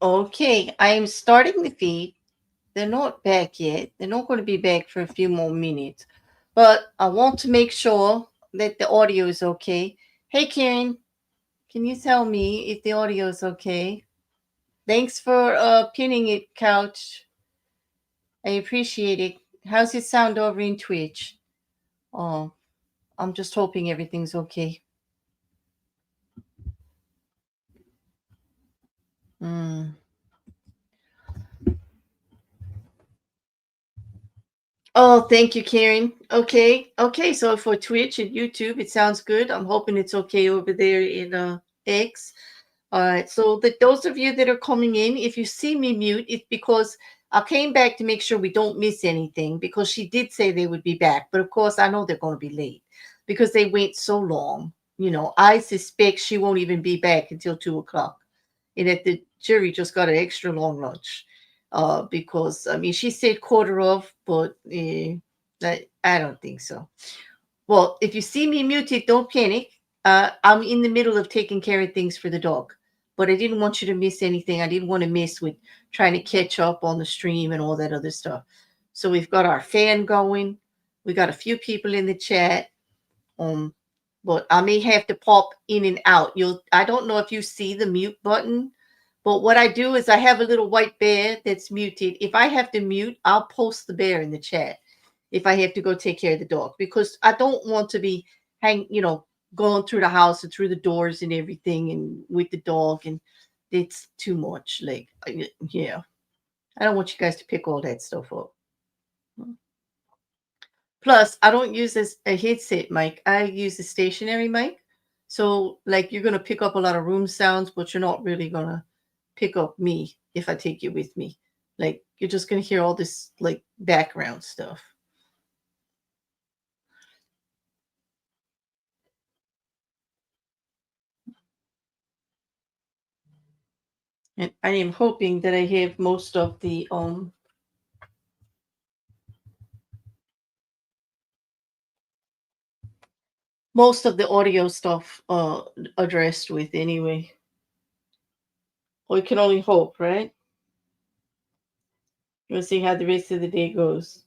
Okay, I am starting the feed. They're not back yet. They're not going to be back for a few more minutes. But I want to make sure that the audio is okay. Hey, Karen, can you tell me if the audio is okay? Thanks for pinning it, Couch. I appreciate it. How's it sound over in Twitch? Oh, I'm just hoping everything's okay. Mm. Oh, thank you, Karen. Okay. So for Twitch and YouTube, it sounds good. I'm hoping it's okay over there in X. All right. So those of you that are coming in, if you see me mute, it's because I came back to make sure we don't miss anything because she did say they would be back. But of course, I know they're going to be late because they wait so long. I suspect she won't even be back until 2 o'clock, and that the jury just got an extra long lunch. Because I mean, she said quarter of, but I don't think so. Well, if you see me muted, don't panic. I'm in the middle of taking care of things for the dog, but I didn't want you to miss anything. I didn't want to miss with trying to catch up on the stream and all that other stuff. So we've got our fan going. We got a few people in the chat. Um, but I may have to pop in and out. I don't know if you see the mute button, but what I do is I have a little white bear that's muted. If I have to mute, I'll post the bear in the chat if I have to go take care of the dog because I don't want to be going through the house and through the doors and everything and with the dog, and it's too much. Like, yeah, I don't want you guys to pick all that stuff up. Plus, I don't use this a headset mic. I use a stationary mic. So, like, you're gonna pick up a lot of room sounds, but you're not really gonna pick up me if I take you with me. Like, you're just gonna hear all this like background stuff. And I am hoping that I have most of the audio stuff addressed with anyway. We can only hope, right? We'll see how the rest of the day goes.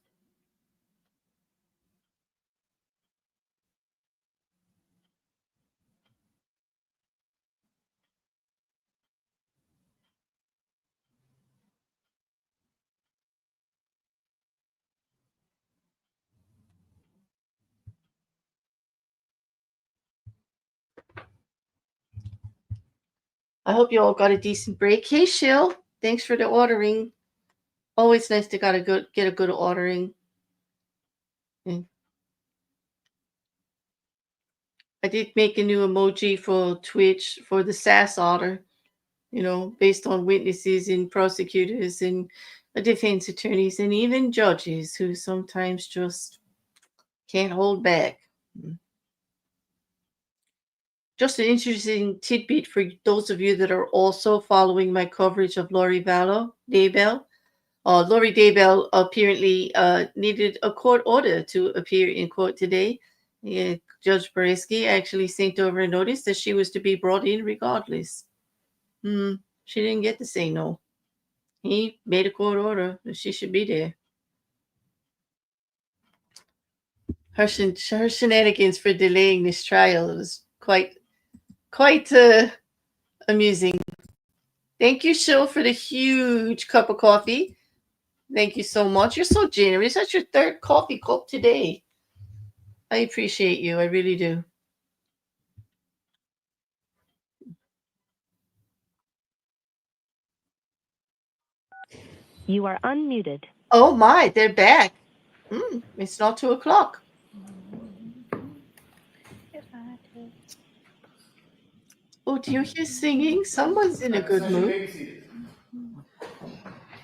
I hope you all got a decent break. Hey, Shill, thanks for the ordering. Always nice to get a good ordering. And I did make a new emoji for Twitch for the SAS otter, based on witnesses and prosecutors and defense attorneys and even judges who sometimes just can't hold back. Just an interesting tidbit for those of you that are also following my coverage of Lori Daybell. Lori Daybell apparently needed a court order to appear in court today. Yeah, Judge Beresky actually sent over a notice that she was to be brought in regardless. She didn't get to say no. He made a court order that she should be there. Her shenanigans for delaying this trial was quite amusing. Thank you, Shill, for the huge cup of coffee. Thank you so much. You're so generous. That's your third coffee cup today. I appreciate you. I really do. You are unmuted. Oh my, they're back. It's not 2 o'clock. Oh, do you hear singing? Someone's in a good mood.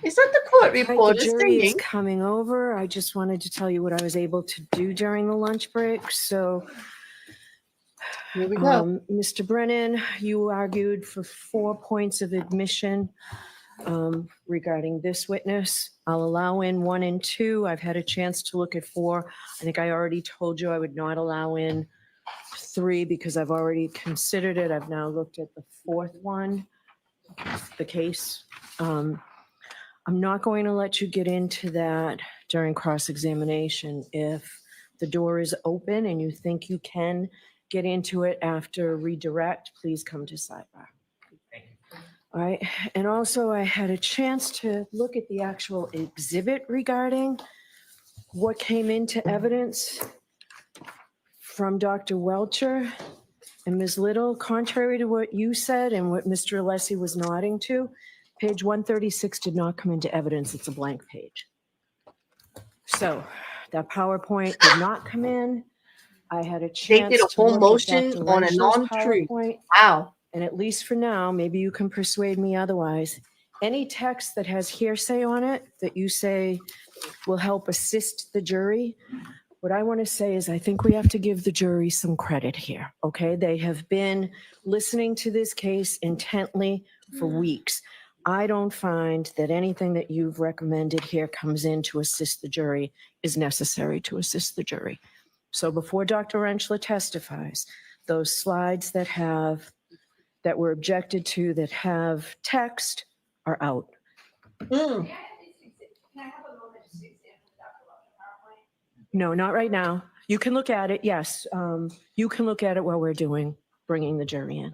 Is that the court reporter the jury singing? is coming over. I just wanted to tell you what I was able to do during the lunch break. So, here we go. Mr. Brennan, you argued for 4 points of admission regarding this witness. I'll allow in 1 and 2. I've had a chance to look at 4. I think I already told you I would not allow in 3 because I've already considered it. I've now looked at the 4th one. the case. I'm not going to let you get into that during cross-examination. If the door is open and you think you can get into it after redirect, please come to sidebar. All right. And also, I had a chance to look at the actual exhibit regarding what came into evidence from Dr. Welcher and Ms. Little. Contrary to what you said and what Mr. Alessi was nodding to, page 136 did not come into evidence. It's a blank page. So that PowerPoint did not come in. I had a They chance did a to whole look motion at Dr. on a Rentschler's non-truth. PowerPoint. Wow. And at least for now, maybe you can persuade me otherwise. Any text that has hearsay on it that you say will help assist the jury, what I want to say is I think we have to give the jury some credit here, okay? They have been listening to this case intently for weeks. I don't find that anything that you've recommended here comes in to assist the jury is necessary to assist the jury. So before Dr. Rentschler testifies, those slides that were objected to that have text are out. Mm. No, not right now. You can look at it, yes. You can look at it while we're bringing the jury in.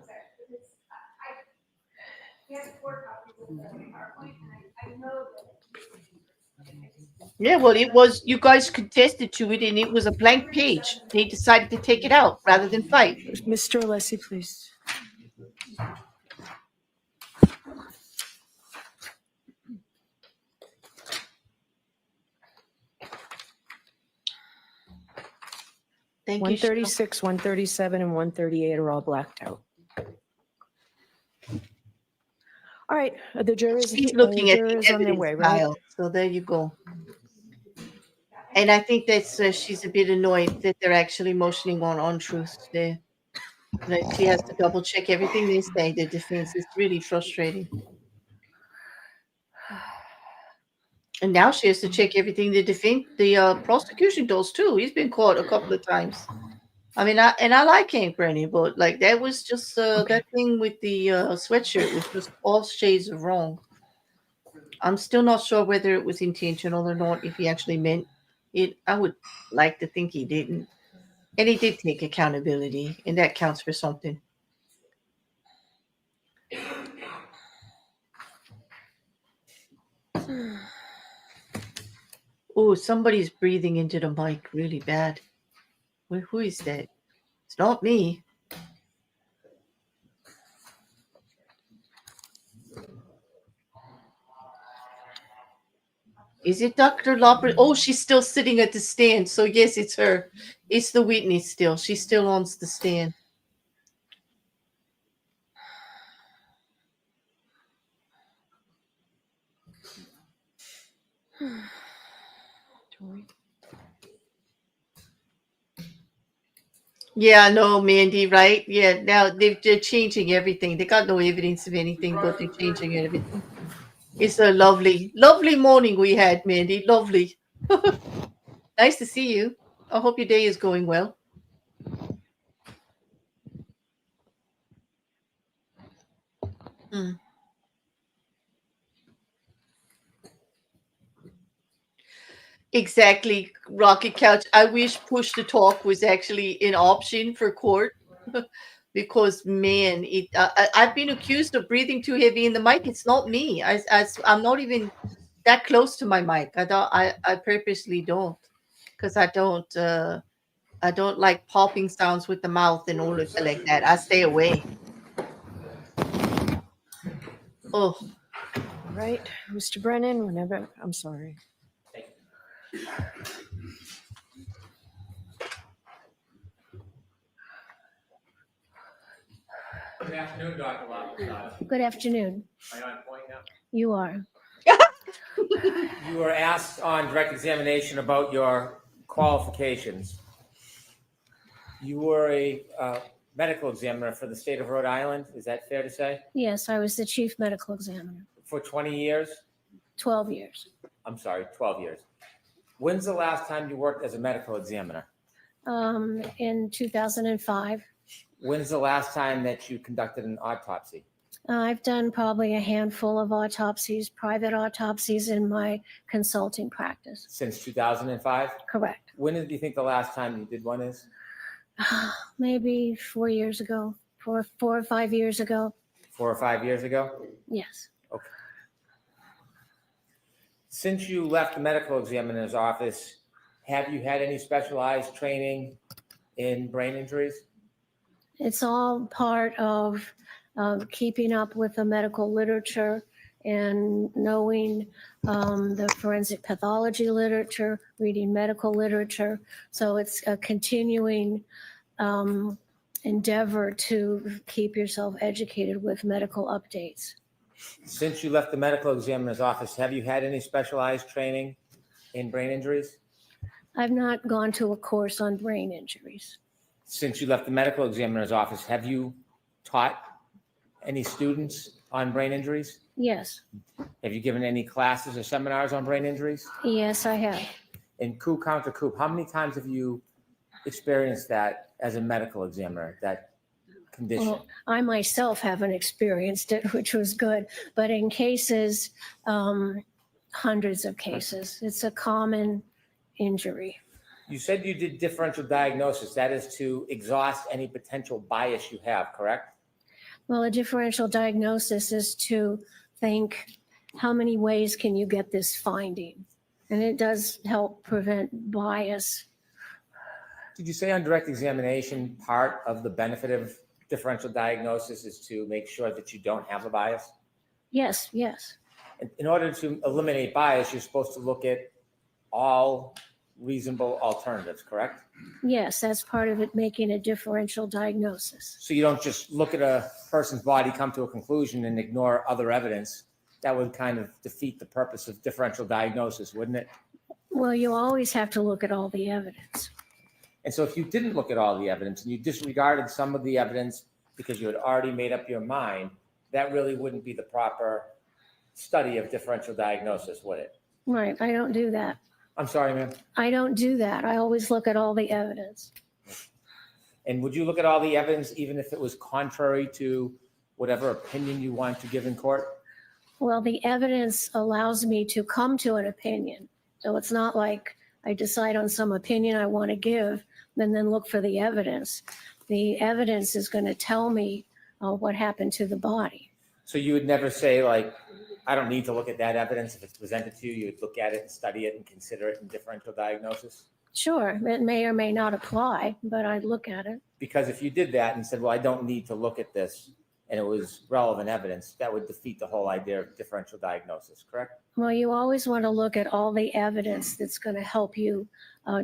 Yeah, well, it was, you guys contested to it and it was a blank page. They decided to take it out rather than fight. Mr. Alessi, please. Thank you. Cheryl. 136, 137, and 138 are all blacked out. All right, the jurors, She's looking at the on their evidence way, right? file. So there you go. And I think that's she's a bit annoyed that they're actually motioning on untruths there. Like she has to double check everything they say. The defense is really frustrating. And now she has to check everything the prosecution does too. He's been caught a couple of times. I mean, I like Hank Brennan, but like that was just that thing with the sweatshirt was just all shades of wrong. I'm still not sure whether it was intentional or not. If he actually meant it, I would like to think he didn't. And he did take accountability, and that counts for something. Oh, somebody's breathing into the mic really bad. Who is that? It's not me. Is it Dr. Lopper? Oh, she's still sitting at the stand. So, yes, it's her. It's the witness still. She's still on the stand. Yeah, no, Mandy, right? Yeah, now they're changing everything. They got no evidence of anything, but they're changing everything. It's a lovely, lovely morning we had, Mandy. Lovely. Nice to see you. I hope your day is going well. Exactly, Rocket Couch. I wish push to talk was actually an option for court because, man, I've been accused of breathing too heavy in the mic. It's not me. I'm not even that close to my mic. I purposely don't because I don't like popping sounds with the mouth and all of it like that. I stay away. Oh, Right, Mr. Brennan, whenever, I'm sorry. Good afternoon, Dr. Lopasata. Good afternoon. Am I on point now? You are. You were asked on direct examination about your qualifications. You were a medical examiner for the state of Rhode Island. Is that fair to say? Yes, I was the chief medical examiner. For 20 years? 12 years. I'm sorry, 12 years. When's the last time you worked as a medical examiner? In 2005. When's the last time that you conducted an autopsy? I've done probably a handful of autopsies, private autopsies in my consulting practice. Since 2005? Correct. When do you think the last time you did one is? Maybe 4 years ago, four or 5 years ago. 4 or 5 years ago? Yes. Okay. Since you left the medical examiner's office, have you had any specialized training in brain injuries? It's all part of keeping up with the medical literature and knowing the forensic pathology literature, reading medical literature. So it's a continuing endeavor to keep yourself educated with medical updates. Since you left the medical examiner's office, have you had any specialized training in brain injuries? I've not gone to a course on brain injuries. Since you left the medical examiner's office, have you taught any students on brain injuries? Yes. Have you given any classes or seminars on brain injuries? Yes, I have. In coup counter coup, how many times have you experienced that as a medical examiner, that condition? Well, I myself haven't experienced it, which was good. But in cases, hundreds of cases, it's a common injury. You said you did differential diagnosis. That is to exhaust any potential bias you have, correct? Well, a differential diagnosis is to think, how many ways can you get this finding? And it does help prevent bias. Did you say on direct examination, part of the benefit of differential diagnosis is to make sure that you don't have a bias? Yes, yes. In order to eliminate bias, you're supposed to look at all reasonable alternatives, correct? Yes, that's part of it, making a differential diagnosis. So you don't just look at a person's body, come to a conclusion, and ignore other evidence. That would kind of defeat the purpose of differential diagnosis, wouldn't it? Well, you always have to look at all the evidence. And so if you didn't look at all the evidence and you disregarded some of the evidence because you had already made up your mind, that really wouldn't be the proper study of differential diagnosis, would it? Right, I don't do that. I'm sorry, ma'am. I don't do that. I always look at all the evidence. And would you look at all the evidence even if it was contrary to whatever opinion you want to give in court? Well, the evidence allows me to come to an opinion. So it's not like I decide on some opinion I want to give and then look for the evidence. The evidence is going to tell me what happened to the body. So you would never say, like, I don't need to look at that evidence. If it's presented to you, you would look at it and study it and consider it in differential diagnosis? Sure, it may or may not apply, but I'd look at it. Because if you did that and said, well, I don't need to look at this, and it was relevant evidence, that would defeat the whole idea of differential diagnosis, correct? Well, you always want to look at all the evidence that's going to help you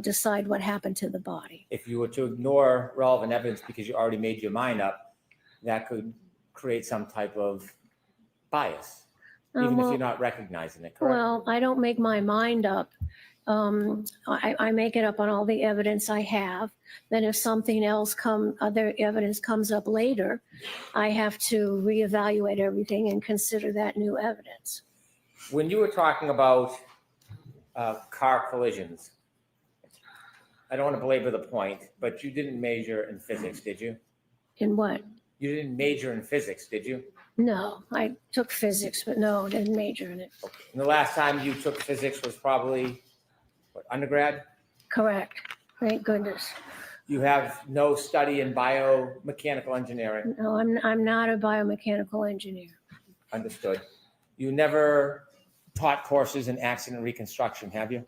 decide what happened to the body. If you were to ignore relevant evidence because you already made your mind up, that could create some type of bias, even if you're not recognizing it, correct? Well, I don't make my mind up. I make it up on all the evidence I have. Then if something else other evidence comes up later, I have to reevaluate everything and consider that new evidence. When you were talking about car collisions, I don't want to belabor the point, but you didn't major in physics, did you? In what? You didn't major in physics, did you? No, I took physics, but no, didn't major in it. Okay. And the last time you took physics was probably, what, undergrad? Correct. Thank goodness. You have no study in biomechanical engineering. No, I'm not a biomechanical engineer. Understood. You never taught courses in accident reconstruction, have you?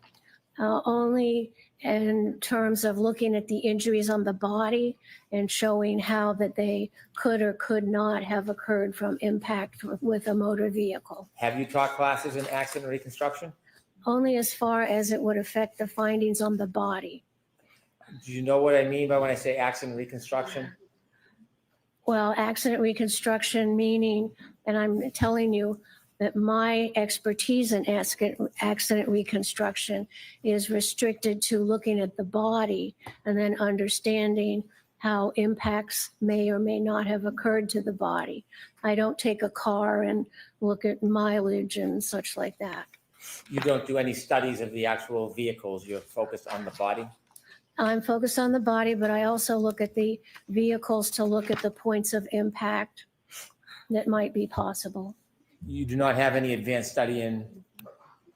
Only in terms of looking at the injuries on the body and showing how that they could or could not have occurred from impact with a motor vehicle. Have you taught classes in accident reconstruction? Only as far as it would affect the findings on the body. Do you know what I mean by when I say accident reconstruction? Well, accident reconstruction meaning, and I'm telling you that my expertise in accident reconstruction is restricted to looking at the body and then understanding how impacts may or may not have occurred to the body. I don't take a car and look at mileage and such like that. You don't do any studies of the actual vehicles. You're focused on the body? I'm focused on the body, but I also look at the vehicles to look at the points of impact. that might be possible. You do not have any advanced study in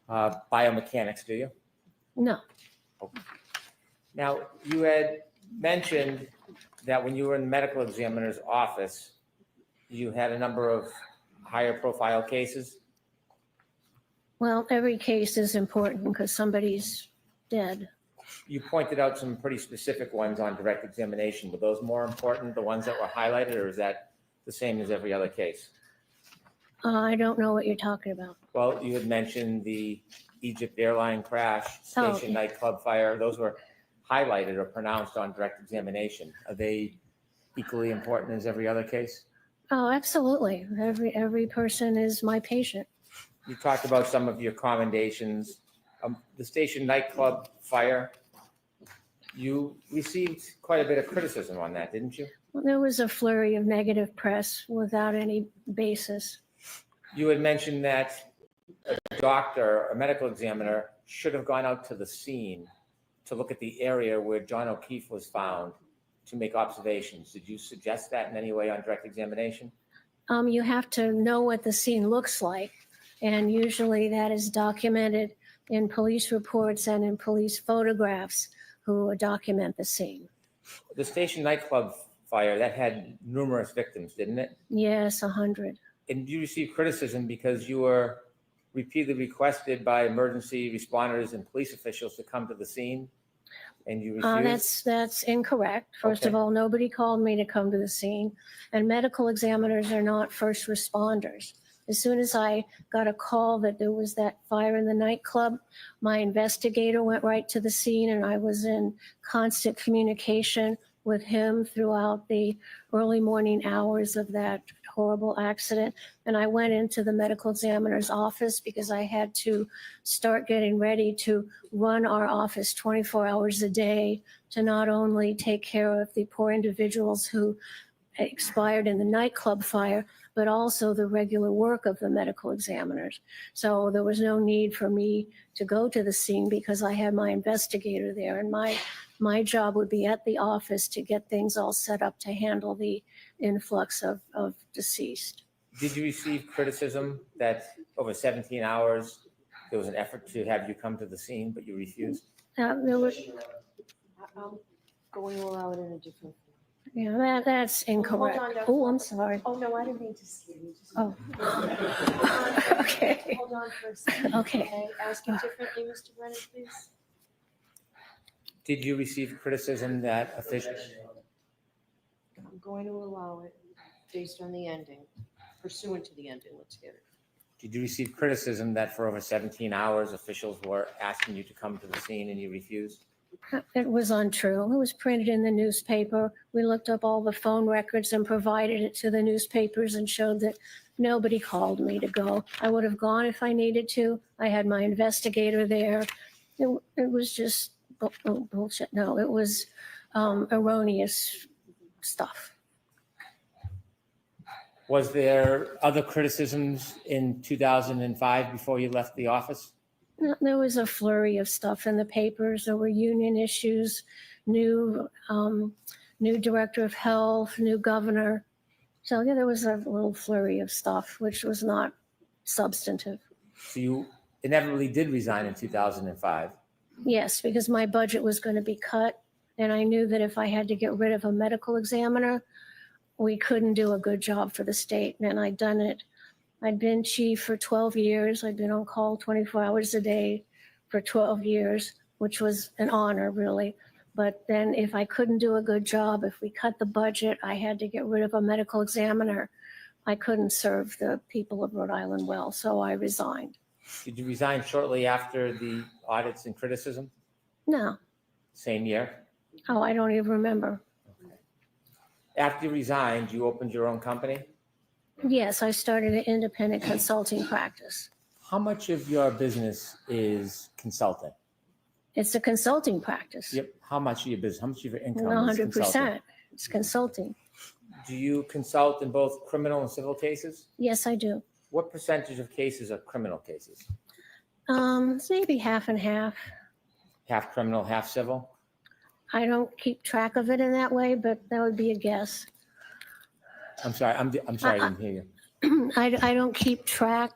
biomechanics, do you? No. Now, you had mentioned that when you were in the medical examiner's office, you had a number of higher profile cases. Well, every case is important because somebody's dead. You pointed out some pretty specific ones on direct examination. Were those more important, the ones that were highlighted, or is that the same as every other case? I don't know what you're talking about. Well, you had mentioned the Egypt airline crash, station nightclub fire. Those were highlighted or pronounced on direct examination. Are they equally important as every other case? Oh, absolutely. Every person is my patient. You talked about some of your commendations. The station nightclub fire, you received quite a bit of criticism on that, didn't you? Well, there was a flurry of negative press without any basis. You had mentioned that a doctor, a medical examiner, should have gone out to the scene to look at the area where John O'Keefe was found to make observations. Did you suggest that in any way on direct examination? You have to know what the scene looks like, and usually that is documented in police reports and in police photographs who document the scene. The station nightclub fire, that had numerous victims, didn't it? Yes, 100. And you received criticism because you were repeatedly requested by emergency responders and police officials to come to the scene, and you refused? That's incorrect. First of Okay. all, nobody called me to come to the scene, and medical examiners are not first responders. As soon as I got a call that there was that fire in the nightclub, my investigator went right to the scene, and I was in constant communication with him throughout the early morning hours of that horrible accident. And I went into the medical examiner's office because I had to start getting ready to run our office 24 hours a day to not only take care of the poor individuals who expired in the nightclub fire, but also the regular work of the medical examiners. So there was no need for me to go to the scene because I had my investigator there, and my job would be at the office to get things all set up to handle the influx of deceased. Did you receive criticism that over 17 hours, there was an effort to have you come to the scene, but you refused? There was, I'm going to allow it in a different. yeah, that's incorrect. Hold on, Dr. Oh, I'm sorry. Oh, no, I didn't mean to scare you. Just- Oh. Okay. Hold on for a second. Okay. Asking differently, Mr. Brennan, please. Did you receive criticism that officials? I'm going to allow it based on the ending, pursuant to the ending. Let's get it. Did you receive criticism that for over 17 hours, officials were asking you to come to the scene and you refused? It was untrue. It was printed in the newspaper. We looked up all the phone records and provided it to the newspapers and showed that nobody called me to go. I would have gone if I needed to. I had my investigator there. It was just bullshit. No, it was erroneous stuff. Was there other criticisms in 2005 before you left the office? No, there was a flurry of stuff in the papers. There were union issues, new director of health, new governor. So yeah, there was a little flurry of stuff, which was not substantive. So you inevitably did resign in 2005. Yes, because my budget was going to be cut, and I knew that if I had to get rid of a medical examiner, we couldn't do a good job for the state, and I'd done it. I'd been chief for 12 years. I'd been on call 24 hours a day for 12 years, which was an honor, really. But then if I couldn't do a good job, if we cut the budget, I had to get rid of a medical examiner. I couldn't serve the people of Rhode Island well, so I resigned. Did you resign shortly after the audits and criticism? No. Same year? Oh, I don't even remember. After you resigned, you opened your own company? Yes, I started an independent consulting practice. How much of your business is consulting? It's a consulting practice. Yep. How much of your business, how much of your income is consulting? 100%. It's consulting. Do you consult in both criminal and civil cases? Yes, I do. What percentage of cases are criminal cases? It's maybe half and half. Half criminal, half civil? I don't keep track of it in that way, but that would be a guess. I'm sorry, I didn't hear you. I don't keep track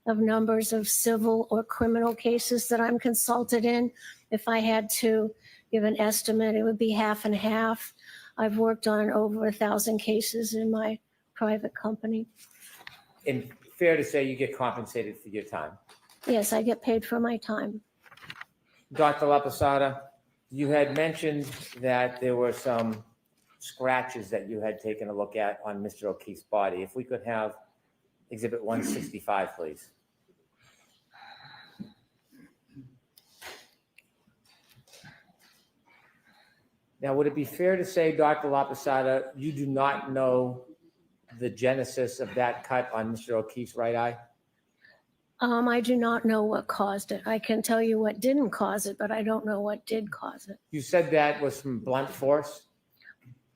of numbers of civil or criminal cases that I'm consulted in. If I had to give an estimate, it would be half and half. I've worked on over 1,000 cases in my private company. And fair to say you get compensated for your time. Yes, I get paid for my time. Dr. Lopasata, you had mentioned that there were some scratches that you had taken a look at on Mr. O'Keefe's body. If we could have Exhibit 165, please. Now, would it be fair to say, Dr. Lopasata, you do not know the genesis of that cut on Mr. O'Keefe's right eye? I do not know what caused it. I can tell you what didn't cause it, but I don't know what did cause it. You said that was from blunt force?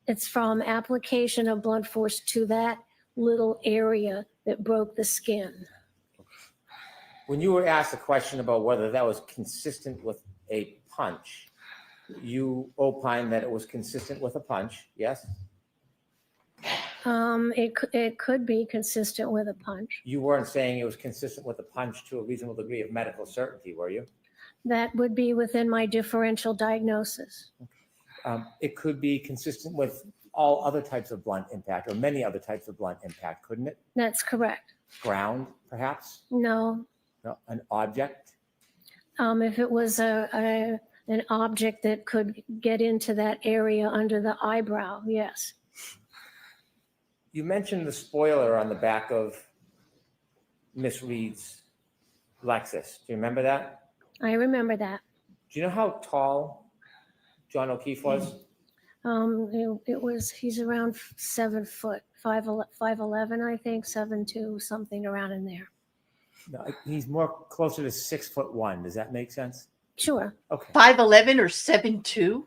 It's from application of blunt force to that little area that broke the skin. When you were asked a question about whether that was consistent with a punch, you opined that it was consistent with a punch, yes? It could be consistent with a punch. You weren't saying it was consistent with a punch to a reasonable degree of medical certainty, were you? That would be within my differential diagnosis. It could be consistent with all other types of blunt impact or many other types of blunt impact, couldn't it? That's correct. Ground, perhaps? No. No, an object? If it was an object that could get into that area under the eyebrow, yes. You mentioned the spoiler on the back of Miss Reed's Lexus. Do you remember that? I remember that. Do you know how tall John O'Keefe was? He's around 7 foot, 5'11", I think, 7'2", something around in there. No, he's more closer to 6'1". Does that make sense? Sure. Okay. 5'11" or 7'2"?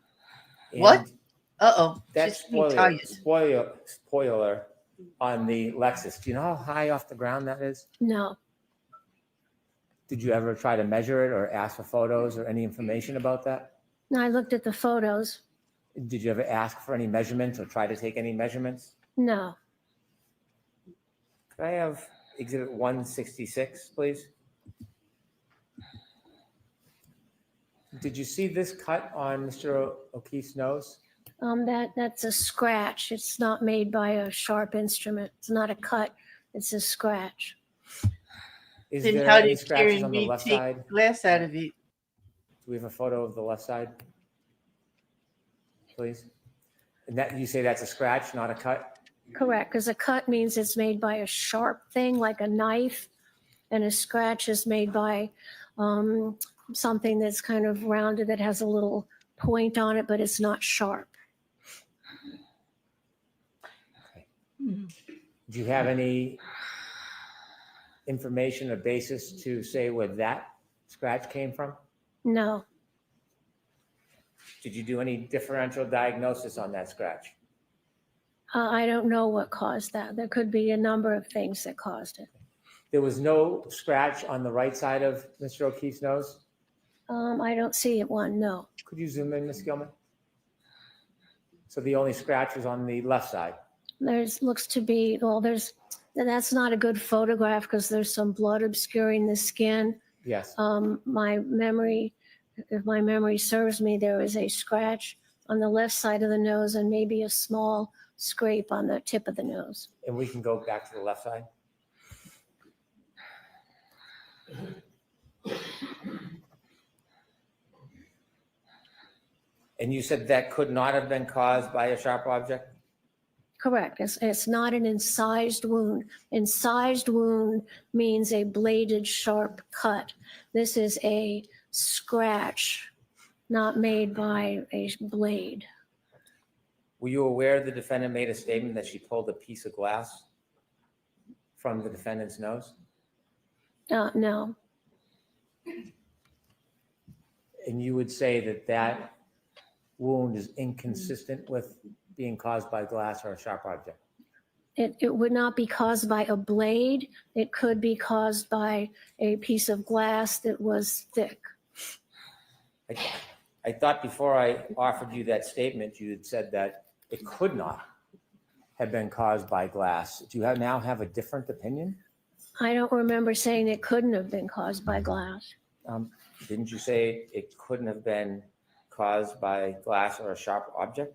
What? And Uh-oh. that She's being tired. spoiler on the Lexus. Do you know how high off the ground that is? No. Did you ever try to measure it or ask for photos or any information about that? No, I looked at the photos. Did you ever ask for any measurements or try to take any measurements? No. Could I have Exhibit 166, please? Did you see this cut on Mr. O'Keefe's nose? That's a scratch. It's not made by a sharp instrument. It's not a cut. It's a scratch. Is Then there how any did scratches Karen on the Reed left take side? glass out of it? Do we have a photo of the left side? Please. And that you say that's a scratch, not a cut? Correct, because a cut means it's made by a sharp thing like a knife, and a scratch is made by something that's kind of rounded that has a little point on it, but it's not sharp. Do you have any information or basis to say where that scratch came from? No. Did you do any differential diagnosis on that scratch? I don't know what caused that. There could be a number of things that caused it. There was no scratch on the right side of Mr. O'Keefe's nose? I don't see it one, no. Could you zoom in, Ms. Gilman? So the only scratch was on the left side? Looks to be, that's not a good photograph because there's some blood obscuring the skin. Yes. If my memory serves me, there is a scratch on the left side of the nose and maybe a small scrape on the tip of the nose. And we can go back to the left side. And you said that could not have been caused by a sharp object? Correct. It's not an incised wound. Incised wound means a bladed sharp cut. This is a scratch, not made by a blade. Were you aware the defendant made a statement that she pulled a piece of glass from the defendant's nose? No. And you would say that that wound is inconsistent with being caused by glass or a sharp object? It would not be caused by a blade. It could be caused by a piece of glass that was thick. I thought before I offered you that statement, you had said that it could not had been caused by glass. Do you now have a different opinion? I don't remember saying it couldn't have been caused by glass. Didn't you say it couldn't have been caused by glass or a sharp object?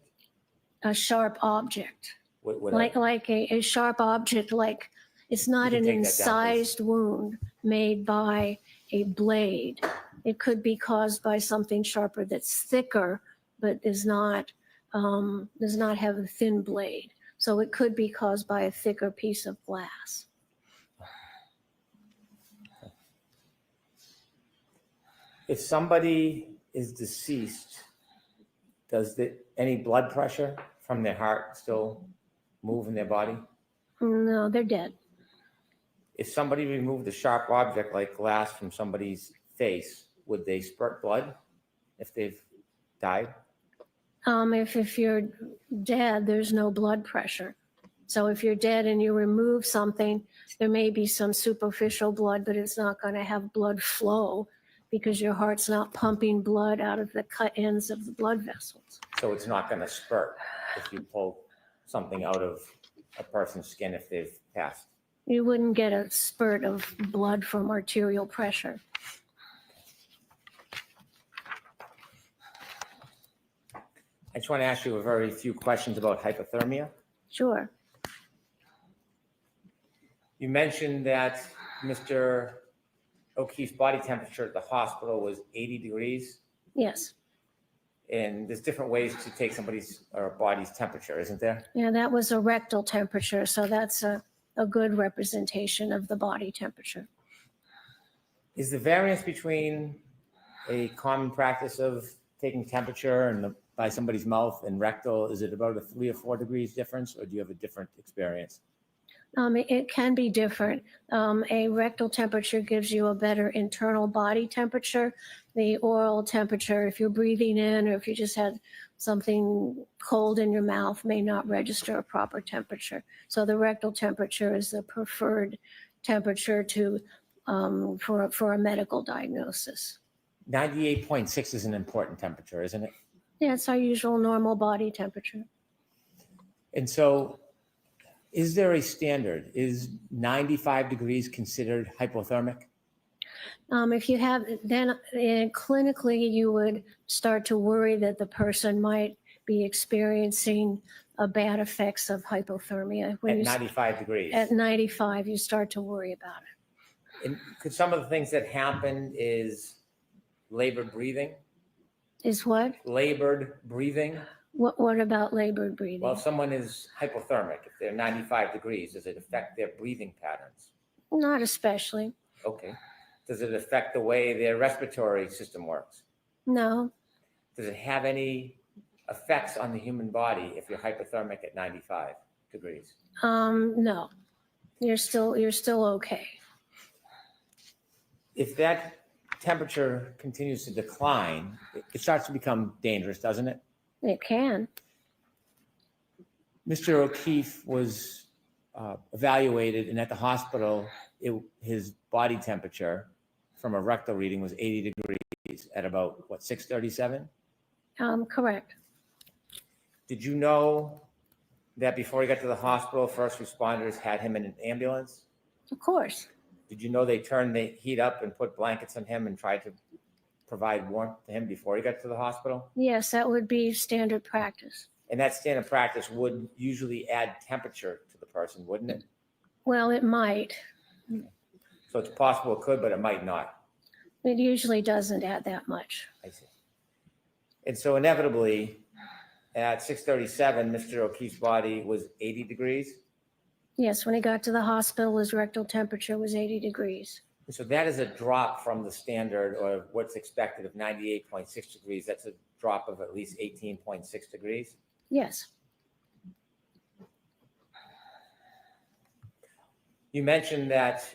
A sharp object, Would like a sharp object, like it's not You an can take that down, please. incised wound made by a blade. It could be caused by something sharper that's thicker, but does not have a thin blade. So it could be caused by a thicker piece of glass. If somebody is deceased, does any blood pressure from their heart still move in their body? No, they're dead. If somebody removed a sharp object like glass from somebody's face, would they spurt blood if they've died? If you're dead, there's no blood pressure. So if you're dead and you remove something, there may be some superficial blood, but it's not going to have blood flow because your heart's not pumping blood out of the cut ends of the blood vessels. So it's not going to spurt if you pull something out of a person's skin if they've passed. You wouldn't get a spurt of blood from arterial pressure. I just want to ask you a very few questions about hypothermia. Sure. You mentioned that Mr. O'Keefe's body temperature at the hospital was 80 degrees. Yes. And there's different ways to take somebody's or body's temperature, isn't there? Yeah, that was a rectal temperature, so that's a good representation of the body temperature. Is the variance between a common practice of taking temperature and by somebody's mouth and rectal, is it about a 3 or 4 degrees difference, or do you have a different experience? It can be different. A rectal temperature gives you a better internal body temperature. The oral temperature, if you're breathing in or if you just had something cold in your mouth, may not register a proper temperature. So the rectal temperature is the preferred temperature to for a medical diagnosis. 98.6 is an important temperature, isn't it? Yeah, it's our usual normal body temperature. And so is there a standard? Is 95 degrees considered hypothermic? If you have, then clinically, you would start to worry that the person might be experiencing bad effects of hypothermia. At 95 degrees? At 95, you start to worry about it. And could some of the things that happen is labored breathing? Is what? Labored breathing? What about labored breathing? Well, if someone is hypothermic, if they're 95 degrees, does it affect their breathing patterns? Not especially. Okay. Does it affect the way their respiratory system works? No. Does it have any effects on the human body if you're hypothermic at 95 degrees? No. You're still okay. If that temperature continues to decline, it starts to become dangerous, doesn't it? It can. Mr. O'Keefe was evaluated, and at the hospital, his body temperature from a rectal reading was 80 degrees at about, 6:37? Correct. Did you know that before he got to the hospital, first responders had him in an ambulance? Of course. Did you know they turned the heat up and put blankets on him and tried to provide warmth to him before he got to the hospital? Yes, that would be standard practice. And that standard practice would usually add temperature to the person, wouldn't it? Well, it might. So it's possible it could, but it might not. It usually doesn't add that much. I see. And so inevitably, at 6:37, Mr. O'Keefe's body was 80 degrees. Yes, when he got to the hospital, his rectal temperature was 80 degrees. And so that is a drop from the standard or what's expected of 98.6 degrees. That's a drop of at least 18.6 degrees. Yes. You mentioned that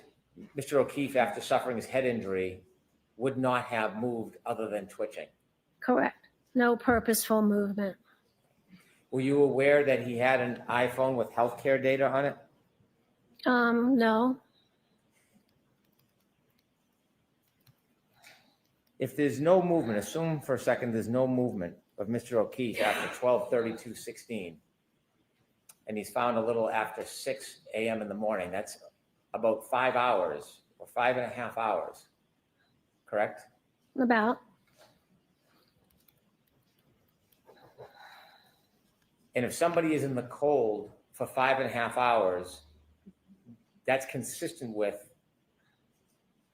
Mr. O'Keefe, after suffering his head injury, would not have moved other than twitching. Correct. No purposeful movement. Were you aware that he had an iPhone with healthcare data on it? No. If there's no movement, assume for a second there's no movement of Mr. O'Keefe after 12/32/16, and he's found a little after 6 a.m. in the morning. That's about 5 hours or 5.5 hours, correct? About. And if somebody is in the cold for 5.5 hours, that's consistent with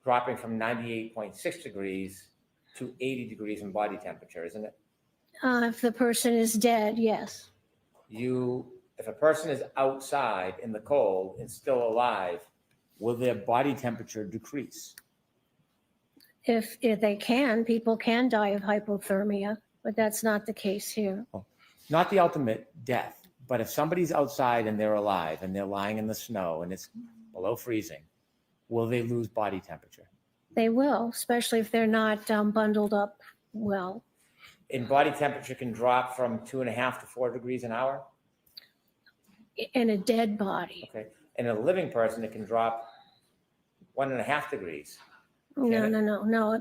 dropping from 98.6 degrees to 80 degrees in body temperature, isn't it? If the person is dead, yes. If a person is outside in the cold and still alive, will their body temperature decrease? If they can, people can die of hypothermia, but that's not the case here. Not the ultimate death, but if somebody's outside and they're alive and they're lying in the snow and it's below freezing, will they lose body temperature? They will, especially if they're not bundled up well. And body temperature can drop from 2.5 to 4 degrees an hour? In a dead body. Okay. In a living person, it can drop 1.5 degrees. No.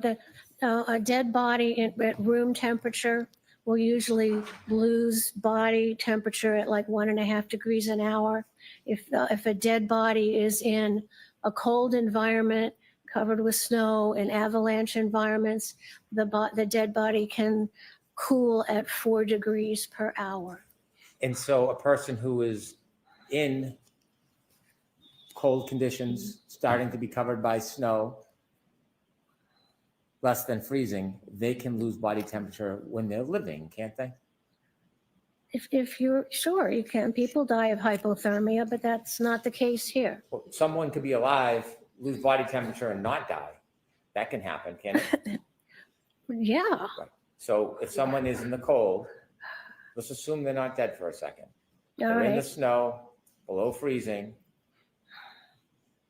A dead body at room temperature will usually lose body temperature at like 1.5 degrees an hour. If a dead body is in a cold environment covered with snow and avalanche environments, the dead body can cool at 4 degrees per hour. And so a person who is in cold conditions, starting to be covered by snow, less than freezing, they can lose body temperature when they're living, can't they? If you're sure, you can. People die of hypothermia, but that's not the case here. Well, someone could be alive, lose body temperature, and not die. That can happen, can't it? Yeah. Right. So if someone is in the cold, let's assume they're not dead for a second. All They're in the right. snow, below freezing,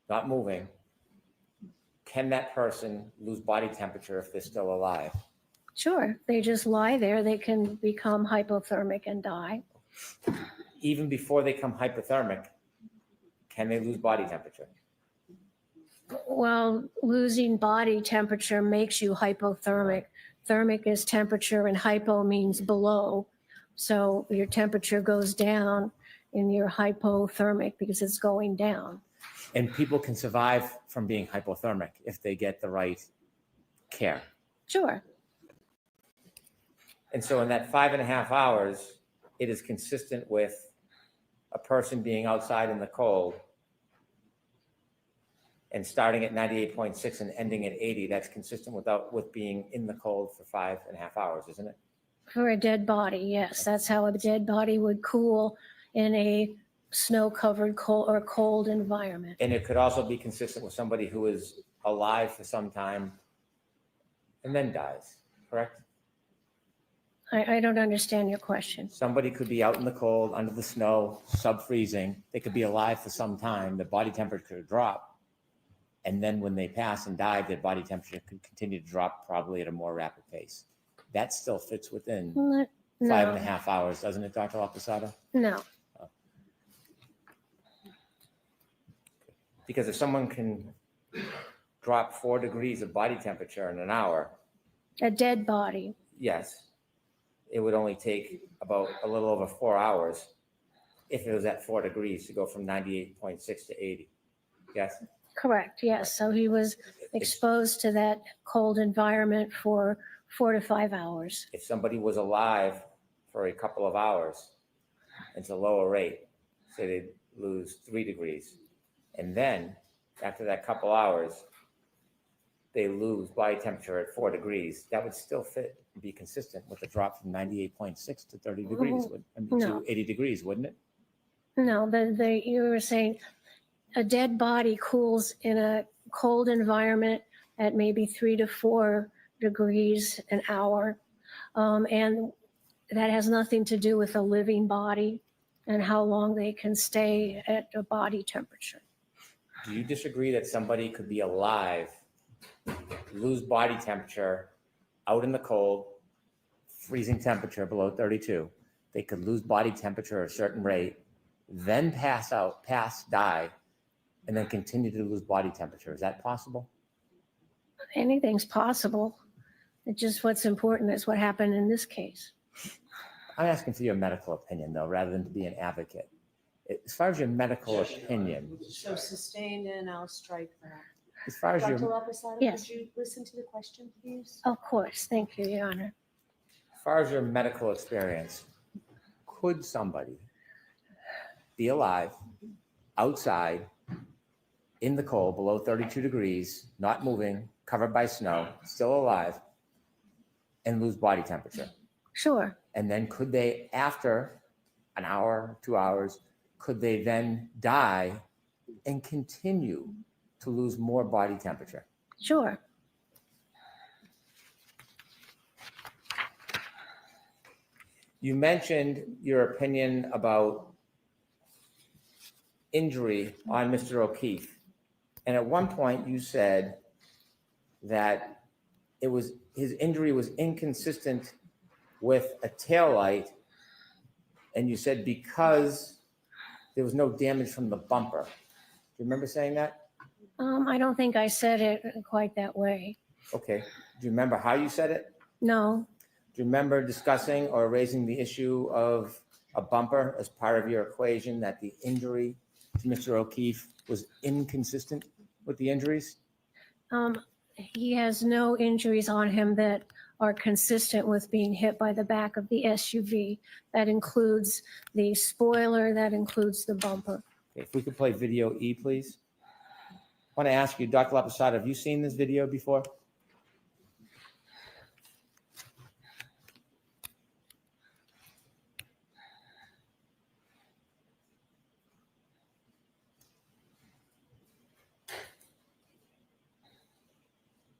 not moving. Can that person lose body temperature if they're still alive? Sure. They just lie there. They can become hypothermic and die. Even before they become hypothermic, can they lose body temperature? Well, losing body temperature makes you hypothermic. Thermic is temperature and hypo means below. So your temperature goes down and you're hypothermic because it's going down. And people can survive from being hypothermic if they get the right care. Sure. And so in that 5.5 hours, it is consistent with a person being outside in the cold and starting at 98.6 and ending at 80. That's consistent with being in the cold for 5.5 hours, isn't it? For a dead body, yes. That's how a dead body would cool in a snow-covered cold environment. And it could also be consistent with somebody who is alive for some time and then dies, correct? I don't understand your question. Somebody could be out in the cold, under the snow, sub-freezing. They could be alive for some time. Their body temperature could drop. And then when they pass and die, their body temperature could continue to drop probably at a more rapid pace. That still fits within No. 5.5 hours, doesn't it, Dr. Lopasata? No. Because if someone can drop 4 degrees of body temperature in an hour, A dead body. yes, it would only take about a little over 4 hours if it was at 4 degrees to go from 98.6 to 80. Yes? Correct, yes. So he was exposed to that cold environment for 4 to 5 hours. If somebody was alive for a couple of hours, it's a lower rate, say they'd lose 3 degrees. And then after that couple hours, they lose body temperature at 4 degrees. That would still fit and be consistent with a drop from 98.6 to 30 degrees, No. to 80 degrees, wouldn't it? No, you were saying a dead body cools in a cold environment at maybe 3 to 4 degrees an hour. And that has nothing to do with a living body and how long they can stay at a body temperature. Do you disagree that somebody could be alive, lose body temperature out in the cold, freezing temperature below 32? They could lose body temperature at a certain rate, then pass, die, and then continue to lose body temperature. Is that possible? Anything's possible. It's just what's important is what happened in this case. I'm asking for your medical opinion, though, rather than to be an advocate. As far as your medical opinion, So sustained, and I'll strike that. as far as Dr. your Lopasata, Yes. could you listen to the question, please? Of course, thank you, Your Honor. as far as your medical experience, could somebody be alive outside in the cold below 32 degrees, not moving, covered by snow, still alive, and lose body temperature? Sure, And then could they, after an hour, 2 hours, could they then die and continue to lose more body temperature? sure. You mentioned your opinion about injury on Mr. O'Keefe. And at one point you said that his injury was inconsistent with a taillight. And you said because there was no damage from the bumper. Do you remember saying that? I don't think I said it quite that way. Okay. Do you remember how you said it? No, Do you remember discussing or raising the issue of a bumper as part of your equation, that the injury to Mr. O'Keefe was inconsistent with the injuries? he has no injuries on him that are consistent with being hit by the back of the SUV. That includes the spoiler, that includes the bumper. Okay, if we could play video E, please. I want to ask you, Dr. Lopasata, have you seen this video before?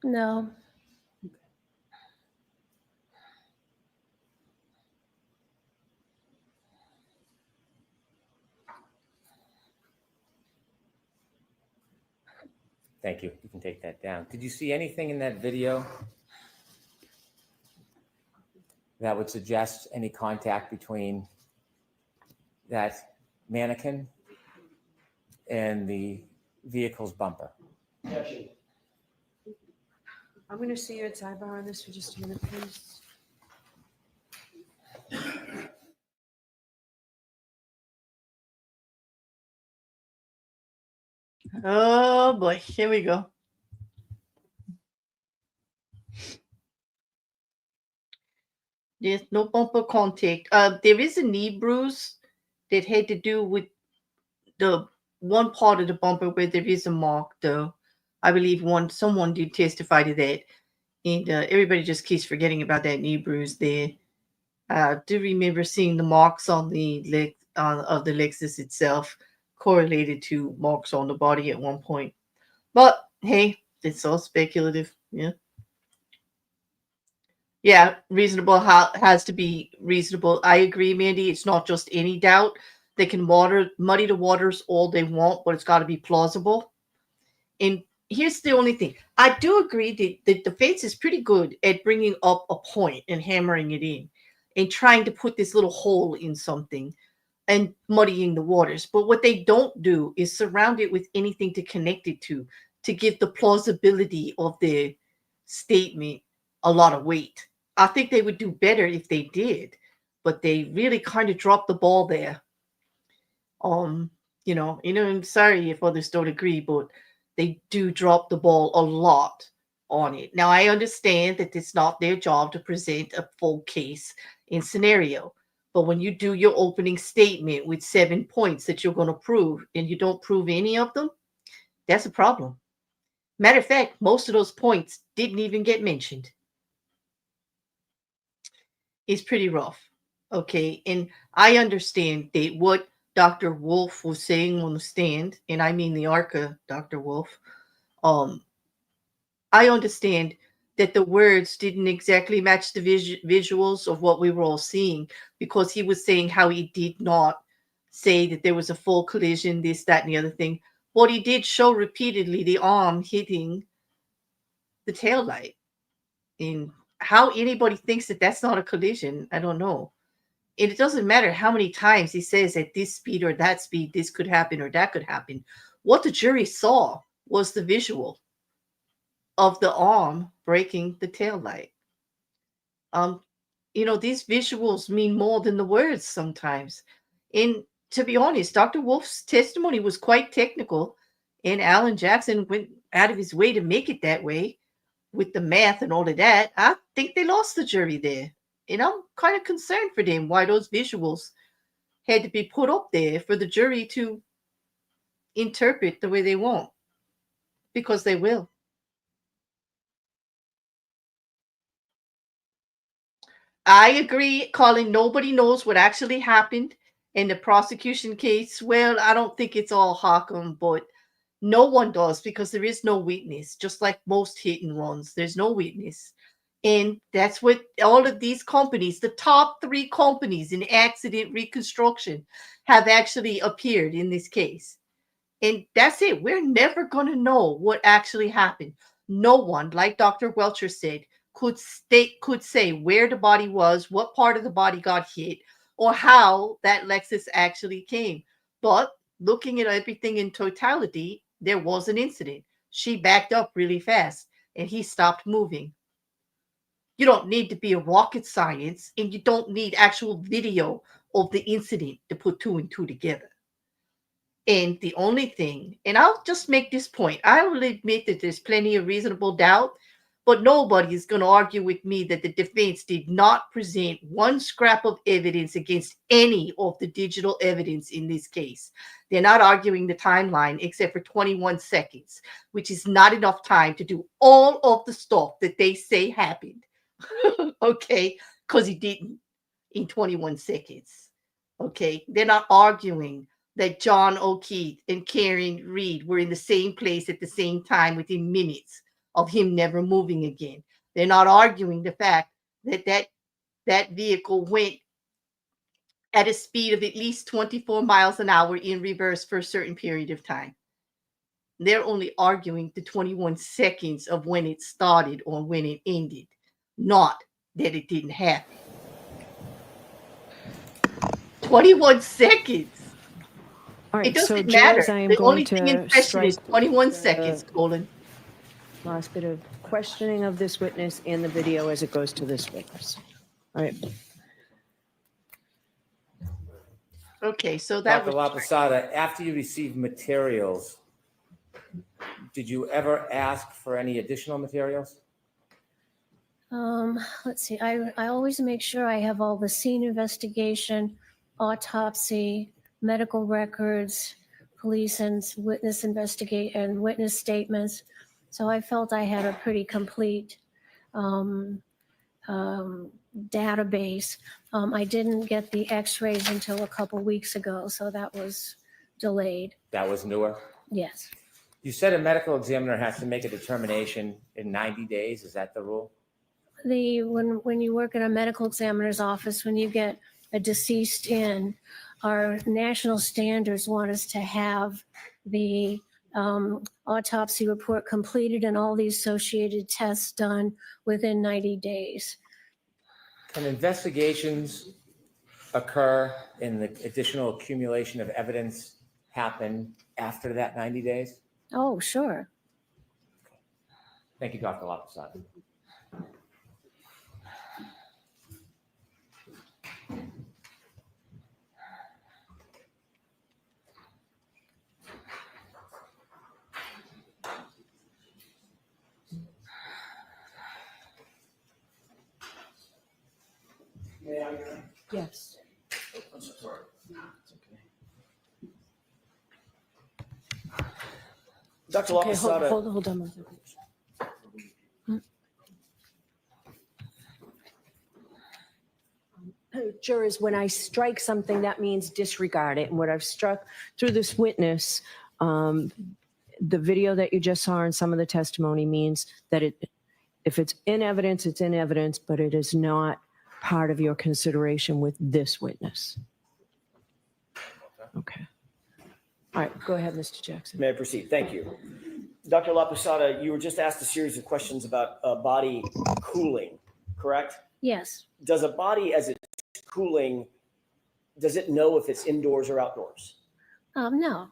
No, Thank you. You can take that down. Did you see anything in that video that would suggest any contact between that mannequin and the vehicle's bumper? I'm going to see your sidebar on this for just a minute, please. Oh boy, here we go. There's no bumper contact. There is a knee bruise that had to do with the one part of the bumper where there is a mark, though. I believe someone did testify to that, and everybody just keeps forgetting about that knee bruise there. I do remember seeing the marks on the leg of the Lexus itself correlated to marks on the body at one point. But hey, it's all speculative. Yeah. Yeah, reasonable has to be reasonable. I agree, Mandy. It's not just any doubt. They can muddy the waters all they want, but it's got to be plausible. And here's the only thing. I do agree that the defense is pretty good at bringing up a point and hammering it in and trying to put this little hole in something and muddying the waters. But what they don't do is surround it with anything to connect it to give the plausibility of their statement a lot of weight. I think they would do better if they did, but they really kind of dropped the ball there. I'm sorry if others don't agree, but they do drop the ball a lot on it. Now, I understand that it's not their job to present a full case and scenario, but when you do your opening statement with 7 points that you're going to prove and you don't prove any of them, that's a problem. Matter of fact, most of those points didn't even get mentioned. It's pretty rough. Okay. And I understand that what Dr. Wolf was saying on the stand, and I mean the ARCCA, Dr. Wolf, I understand that the words didn't exactly match the visuals of what we were all seeing, because he was saying how he did not say that there was a full collision, this, that, and the other thing. But he did show repeatedly the arm hitting the taillight. And how anybody thinks that that's not a collision, I don't know. And it doesn't matter how many times he says at this speed or that speed, this could happen or that could happen. What the jury saw was the visual of the arm breaking the taillight. These visuals mean more than the words sometimes. And to be honest, Dr. Wolf's testimony was quite technical, and Alan Jackson went out of his way to make it that way with the math and all of that. I think they lost the jury there. And I'm kind of concerned for them why those visuals had to be put up there for the jury to interpret the way they want, because they will. I agree, Colin. Nobody knows what actually happened in the prosecution case. Well, I don't think it's all Hockham, but no one does, because there is no witness, just like most hit and runs. There's no witness. And that's what all of these companies, the top 3 companies in accident reconstruction, have actually appeared in this case. And that's it. We're never going to know what actually happened. No one, like Dr. Welcher said, could say where the body was, what part of the body got hit, or how that Lexus actually came. But looking at everything in totality, there was an incident. She backed up really fast and he stopped moving. You don't need to be a rocket science, and you don't need actual video of the incident to put 2 and 2 together. And the only thing, and I'll just make this point, I will admit that there's plenty of reasonable doubt, but nobody is going to argue with me that the defense did not present one scrap of evidence against any of the digital evidence in this case. They're not arguing the timeline except for 21 seconds, which is not enough time to do all of the stuff that they say happened. Okay, because he didn't in 21 seconds. Okay, they're not arguing that John O'Keefe and Karen Reed were in the same place at the same time within minutes of him never moving again. They're not arguing the fact that that vehicle went at a speed of at least 24 miles an hour in reverse for a certain period of time. They're only arguing the 21 seconds of when it started or when it ended, not that it didn't happen. 21 seconds. All right, It doesn't so matter. jurors, I am The going only thing in to question is strike 21 the seconds, Colin. last bit of questioning of this witness and the video as it goes to this witness. All right. Okay, so that Dr. was Lopasata, after you received materials, did you ever ask for any additional materials? Let's see, I always make sure I have all the scene investigation, autopsy, medical records, police and witness investigate and witness statements. So I felt I had a pretty complete database. I didn't get the x-rays until a couple weeks ago, so that was delayed. That was newer. Yes. You said a medical examiner has to make a determination in 90 days. Is that the rule? When you work at a medical examiner's office, when you get a deceased in, our national standards want us to have the autopsy report completed and all the associated tests done within 90 days. Can investigations occur in the additional accumulation of evidence happen after that 90 days? Oh, sure. Thank you, Dr. Lopasata. Yes. Dr. Okay, Lopasata, hold on one second. Jurors, when I strike something, that means disregard it. And what I've struck through this witness, the video that you just saw and some of the testimony means that if it's in evidence, it's in evidence, but it is not part of your consideration with this witness. Okay. All right, go ahead, Mr. Jackson. may I proceed? Thank you. Dr. Lopasata, you were just asked a series of questions about body cooling, correct? Yes. Does a body, as it's cooling, does it know if it's indoors or outdoors? No.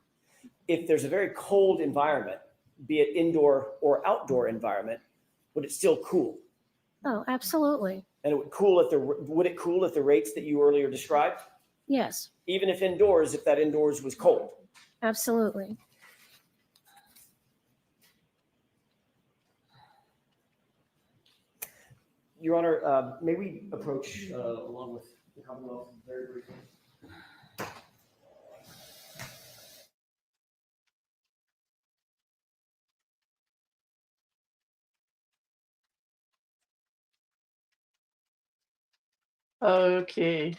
If there's a very cold environment, be it indoor or outdoor environment, would it still cool? Oh, absolutely. And it would cool at the rates that you earlier described? Yes, Even if indoors, if that indoors was cold. absolutely. Your Honor, may we approach along with the Commonwealth very briefly? Okay.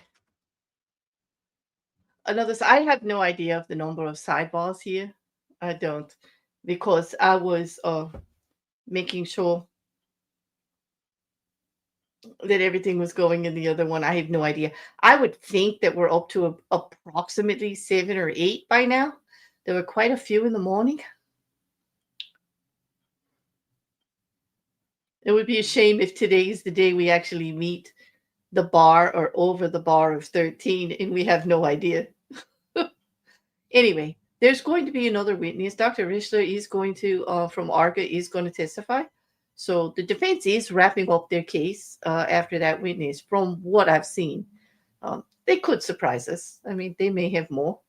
I have no idea of the number of sidebars here. I don't, because I was making sure that everything was going in the other one. I have no idea. I would think that we're up to approximately 7 or 8 by now. There were quite a few in the morning. It would be a shame if today is the day we actually meet the bar or over the bar of 13 and we have no idea. Anyway, there's going to be another witness. Dr. Rentschler is going to, from ARCCA, is going to testify. So the defense is wrapping up their case after that witness, from what I've seen. They could surprise us. I mean, they may have more.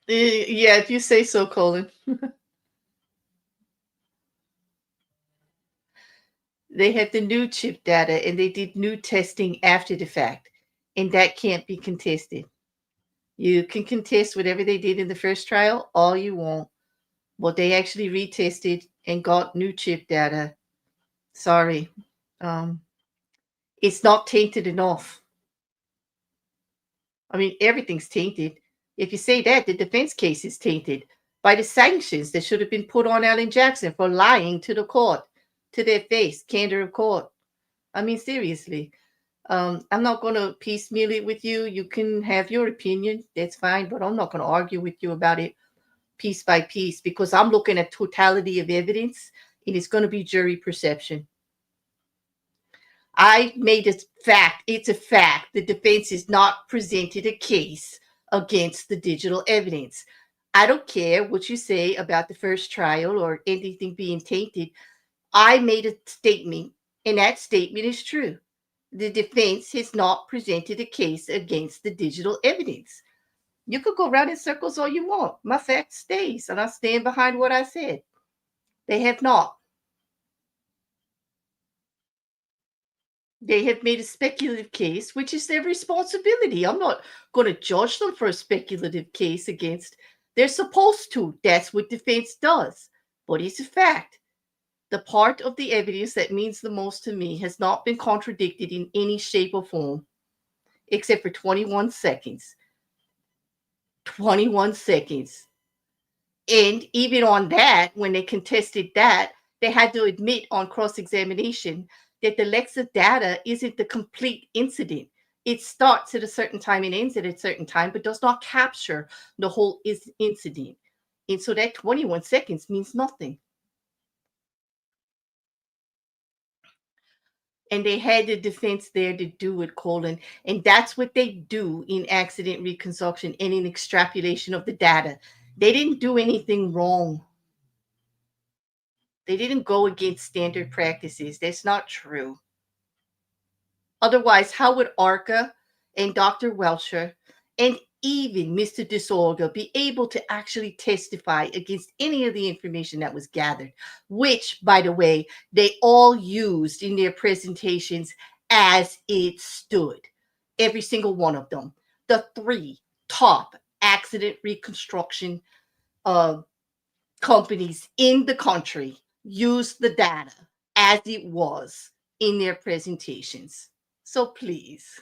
Yeah, if you say so, Colin. They had the new chip data and they did new testing after the fact, and that can't be contested. You can contest whatever they did in the first trial all you want, but they actually retested and got new chip data. Sorry. It's not tainted enough. I mean, everything's tainted. If you say that, the defense case is tainted by the sanctions that should have been put on Alan Jackson for lying to the court, to their face, candor of court. I mean, seriously. I'm not going to piecemeal it with you. You can have your opinion. That's fine. But I'm not going to argue with you about it piece by piece, because I'm looking at totality of evidence and it's going to be jury perception. I made a fact. It's a fact. The defense has not presented a case against the digital evidence. I don't care what you say about the first trial or anything being tainted. I made a statement, and that statement is true. The defense has not presented a case against the digital evidence. You could go around in circles all you want. My fact stays, and I stand behind what I said. They have not. They have made a speculative case, which is their responsibility. I'm not going to judge them for a speculative case against. They're supposed to. That's what defense does. But it's a fact. The part of the evidence that means the most to me has not been contradicted in any shape or form, except for 21 seconds. 21 seconds. And even on that, when they contested that, they had to admit on cross-examination that the Lexa data isn't the complete incident. It starts at a certain time and ends at a certain time, but does not capture the whole incident. And so that 21 seconds means nothing. And they had the defense there to do it, Colin. And that's what they do in accident reconstruction and in extrapolation of the data. They didn't do anything wrong. They didn't go against standard practices. That's not true. Otherwise, how would ARCCA and Dr. Welcher and even Mr. Disorga be able to actually testify against any of the information that was gathered, which, by the way, they all used in their presentations as it stood, every single one of them. The 3 top accident reconstruction companies in the country used the data as it was in their presentations. So please.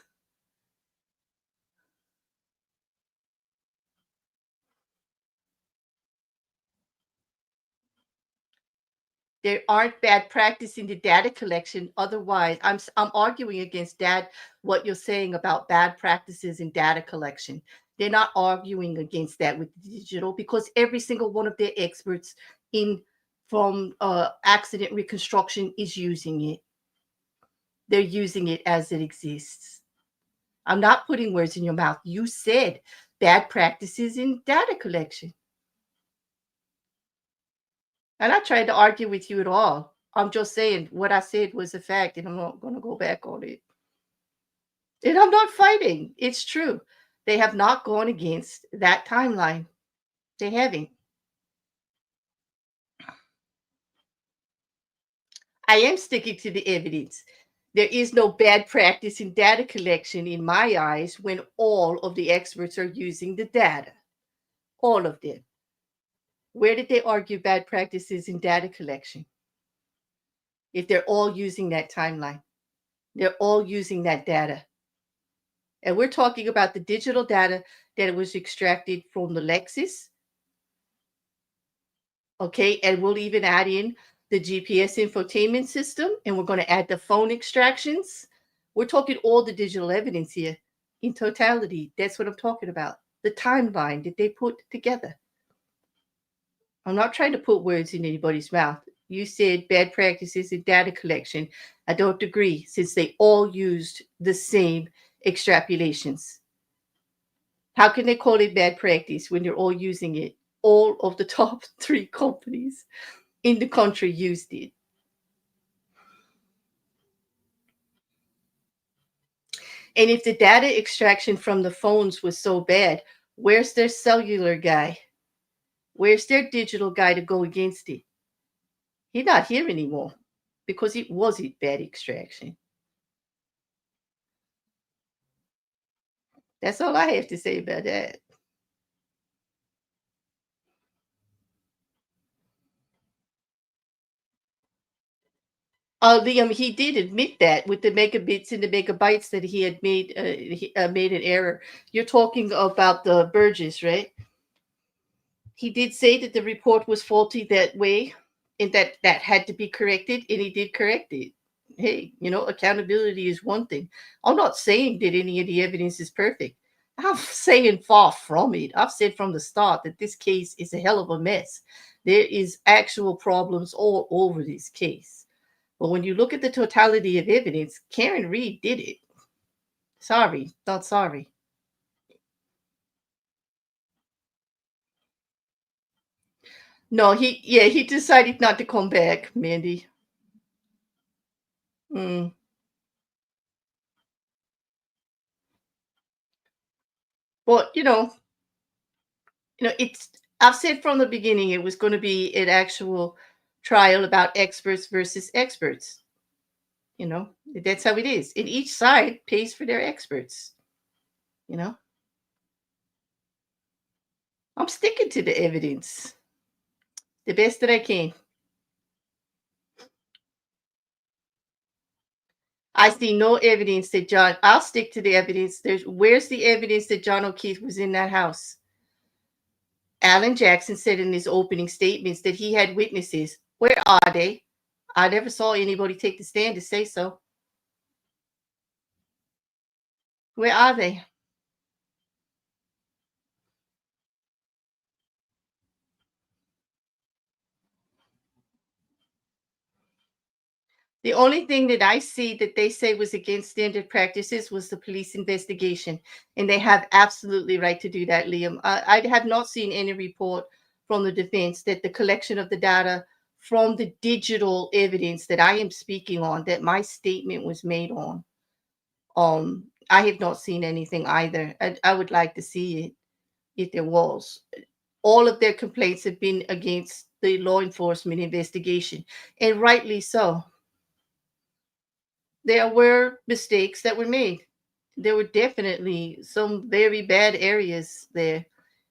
There aren't bad practice in the data collection. Otherwise, I'm arguing against what you're saying about bad practices in data collection. They're not arguing against that with digital, because every single one of their experts from accident reconstruction is using it. They're using it as it exists. I'm not putting words in your mouth. You said bad practices in data collection. I'm not trying to argue with you at all. I'm just saying what I said was a fact, and I'm not going to go back on it. And I'm not fighting. It's true. They have not gone against that timeline. They haven't. I am sticking to the evidence. There is no bad practice in data collection in my eyes when all of the experts are using the data. All of them. Where did they argue bad practices in data collection? If they're all using that timeline, they're all using that data. And we're talking about the digital data that was extracted from the Lexus. Okay, and we'll even add in the GPS infotainment system, and we're going to add the phone extractions. We're talking all the digital evidence here in totality. That's what I'm talking about. The timeline that they put together. I'm not trying to put words in anybody's mouth. You said bad practices in data collection. I don't agree, since they all used the same extrapolations. How can they call it bad practice when they're all using it? All of the top 3 companies in the country used it. And if the data extraction from the phones was so bad, where's their cellular guy? Where's their digital guy to go against it? He's not here anymore because it wasn't bad extraction. That's all I have to say about that. Liam, he did admit that with the megabits and the megabytes that he had made, made an error. You're talking about the Burgess, right? He did say that the report was faulty that way, and that had to be corrected, and he did correct it. Hey, accountability is one thing. I'm not saying that any of the evidence is perfect. I'm saying far from it. I've said from the start that this case is a hell of a mess. There is actual problems all over this case. But when you look at the totality of evidence, Karen Reed did it. Sorry, not sorry. No, he decided not to come back, Mandy. Mm. But it's I've said from the beginning it was going to be an actual trial about experts versus experts. That's how it is. And each side pays for their experts. I'm sticking to the evidence the best that I can. I see no evidence that I'll stick to the evidence. Where's the evidence that John O'Keefe was in that house? Alan Jackson said in his opening statements that he had witnesses. Where are they? I never saw anybody take the stand to say so. Where are they? The only thing that I see that they say was against standard practices was the police investigation. And they have absolutely right to do that, Liam. I have not seen any report from the defense that the collection of the data from the digital evidence that I am speaking on, that my statement was made on. I have not seen anything either. I would like to see it if there was. All of their complaints have been against the law enforcement investigation, and rightly so. There were mistakes that were made. There were definitely some very bad areas there.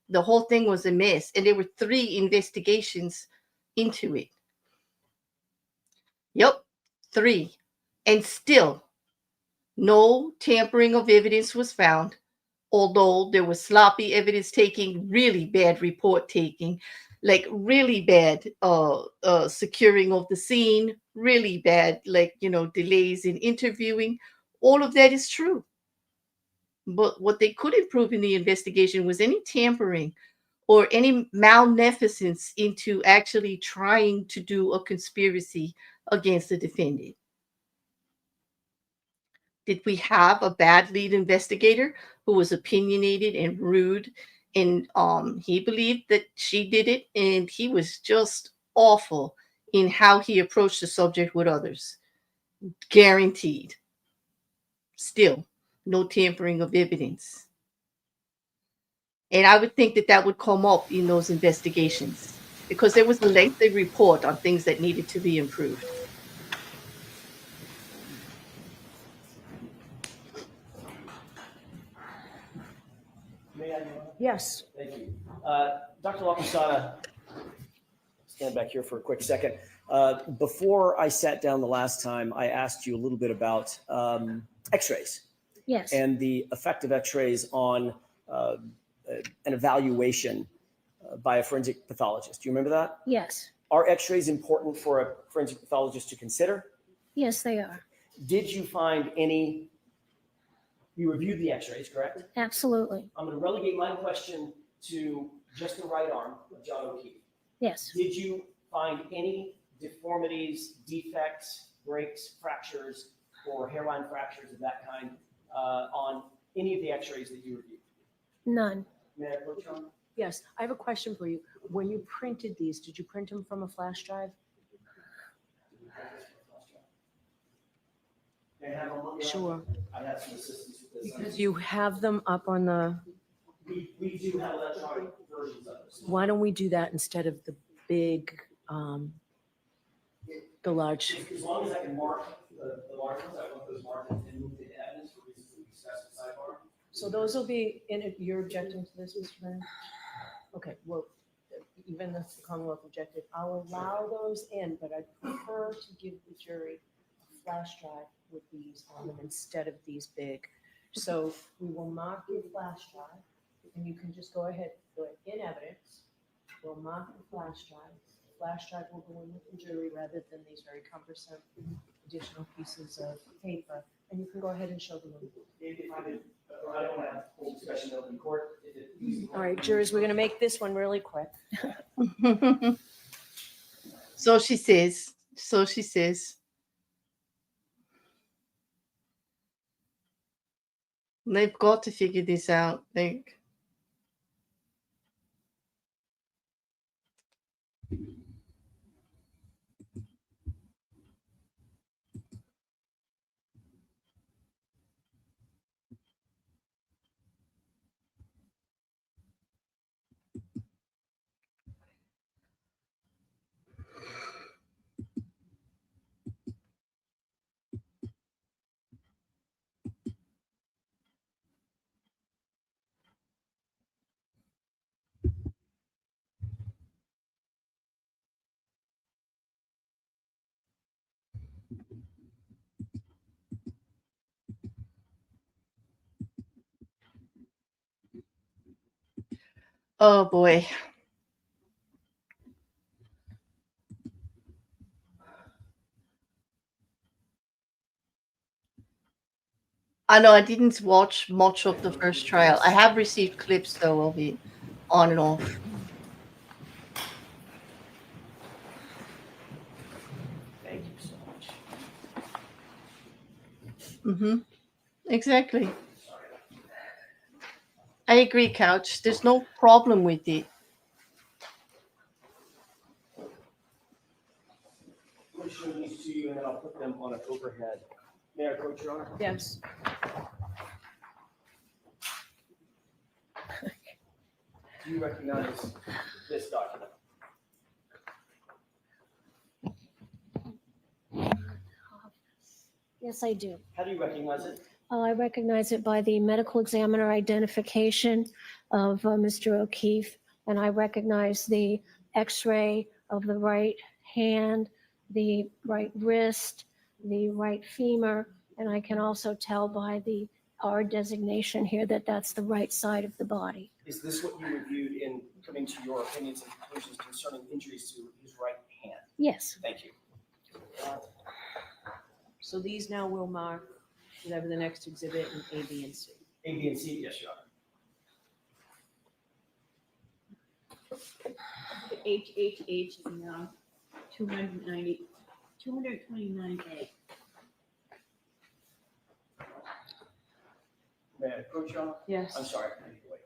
The whole thing was a mess, and there were 3 investigations into it. Yep, 3. And still, no tampering of evidence was found, although there was sloppy evidence taking, really bad report taking, like really bad securing of the scene, really bad, delays in interviewing. All of that is true. But what they could improve in the investigation was any tampering or any malfeasance into actually trying to do a conspiracy against the defendant. Did we have a bad lead investigator who was opinionated and rude, and he believed that she did it, and he was just awful in how he approached the subject with others. Guaranteed. Still, no tampering of evidence. And I would think that that would come up in those investigations because there was a lengthy report on things that needed to be improved. May I? Yes. Thank you. Dr. Lopasata, stand back here for a quick second. Before I sat down the last time, I asked you a little bit about x-rays Yes. and the effect of x-rays on an evaluation by a forensic pathologist. Do you remember that? Yes. Are x-rays important for a forensic pathologist to consider? Yes, they are. Did you find any? You reviewed the x-rays, correct? Absolutely. I'm going to relegate my question to just the right arm of John O'Keefe. Yes. Did you find any deformities, defects, breaks, fractures, or hairline fractures of that kind on any of the x-rays that you reviewed? None. May I approach you? Yes, I have a question for you. When you printed these, did you print them from a flash drive? May I have a look? Sure. I have some assistance with this. Because you have them up on the, We do have electronic versions of this. why don't we do that instead of the big, the large? As long as I can mark the large ones, I want those marked and move the evidence for reasons that we discussed in sidebar. So those will be, you're objecting to this, Mr. Brennan? Okay, well, even if the Commonwealth objected, I'll allow those in, but I prefer to give the jury a flash drive with these on them instead of these big. So we will mark your flash drive, and you can just go ahead in evidence. We'll mark the flash drive. The flash drive will go in with the jury rather than these very cumbersome additional pieces of paper, and you can go ahead and show them. I don't have full discussion open court. All right, jurors, we're gonna make this one really quick. So she says. So she says. They've got to figure this out. Oh boy. I know I didn't watch much of the first trial. I have received clips though of it on and off. Thank you so much. Mm-hmm. Exactly. I agree, Couch. There's no problem with it. I'll show these to you and then I'll put them on an overhead. May I approach, Your Honor? Yes. Do you recognize this document? Yes, I do. How do you recognize it? I recognize it by the medical examiner identification of Mr. O'Keefe, and I recognize the x-ray of the right hand, the right wrist, the right femur, and I can also tell by the R designation here that that's the right side of the body. Is this what you reviewed in coming to your opinions and conclusions concerning injuries to his right hand? Yes. Thank you. So these now will mark whatever the next exhibit in A, B, and C. A, B, and C, yes, Your Honor. HHH is now 229A. May I approach, Your Honor? Yes. I'm sorry. I need to wait.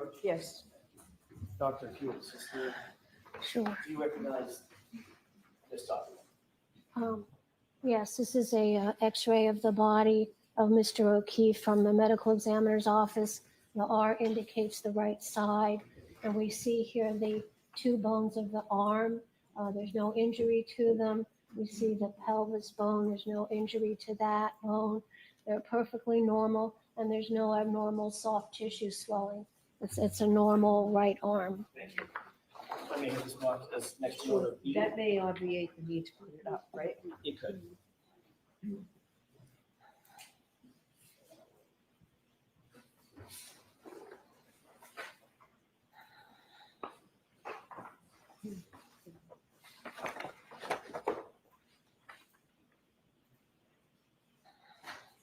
approach? Yes. Dr. Kuhl, sister, Sure. do you recognize this document? Yes, this is a X-ray of the body of Mr. O'Keefe from the medical examiner's office. The R indicates the right side, and we see here the two bones of the arm. There's no injury to them. We see the pelvis bone. There's no injury to that bone. They're perfectly normal, and there's no abnormal soft tissue swelling. It's a normal right arm. Thank you. I may have this marked as next to order. That may obviate the need to put it up, right? It could.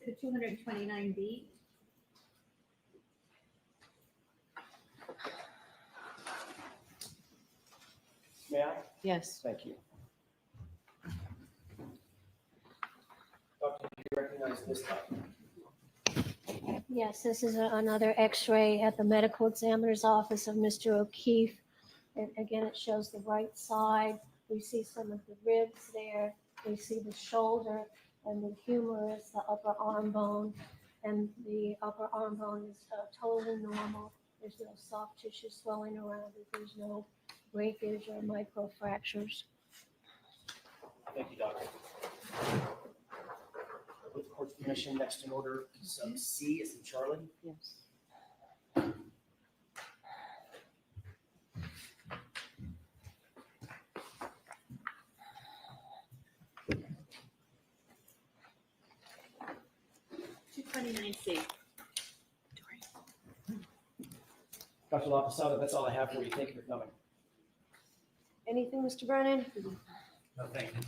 The 229B. May I? Yes. Thank you. Doctor, do you recognize this document? Yes, this is another X-ray at the medical examiner's office of Mr. O'Keefe. And again, it shows the right side. We see some of the ribs there. We see the shoulder and the humerus, the upper arm bone. And the upper arm bone is totally normal. There's no soft tissue swelling around it. There's no breakage or microfractures. Thank you, doctor. With the court's permission, next in order, sub C is in Charlie. Yes. Two 229C. Dr. Lopasata, that's all I have for you. Thank you for coming. Anything, Mr. Brennan? No, thank you.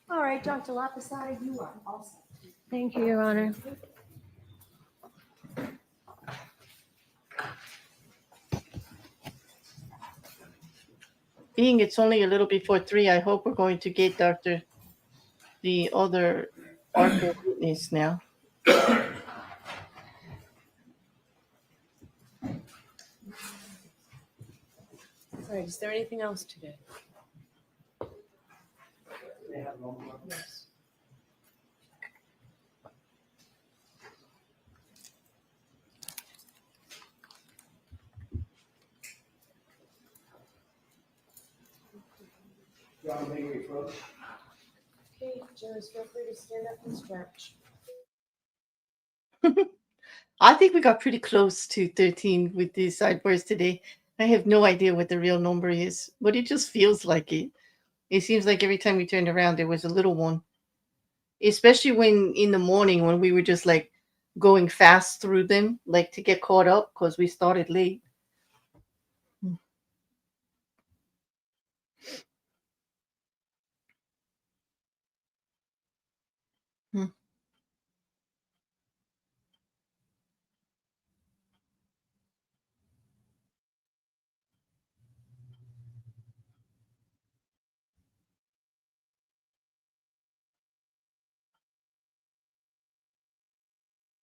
All right, Dr. Lopasata, you are all set. Thank you, Your Honor. Being it's only a little before 3, I hope we're going to get the other ARCCA witness now. All right, is there anything else today? May I have a moment? Yes. Your Honor, may we approach? Okay, jurors, feel free to stand up and stretch. I think we got pretty close to 13 with these sidebars today. I have no idea what the real number is, but it just feels like it. It seems like every time we turned around, there was a little one. Especially when in the morning when we were just like going fast through them, like to get caught up because we started late. Hmm.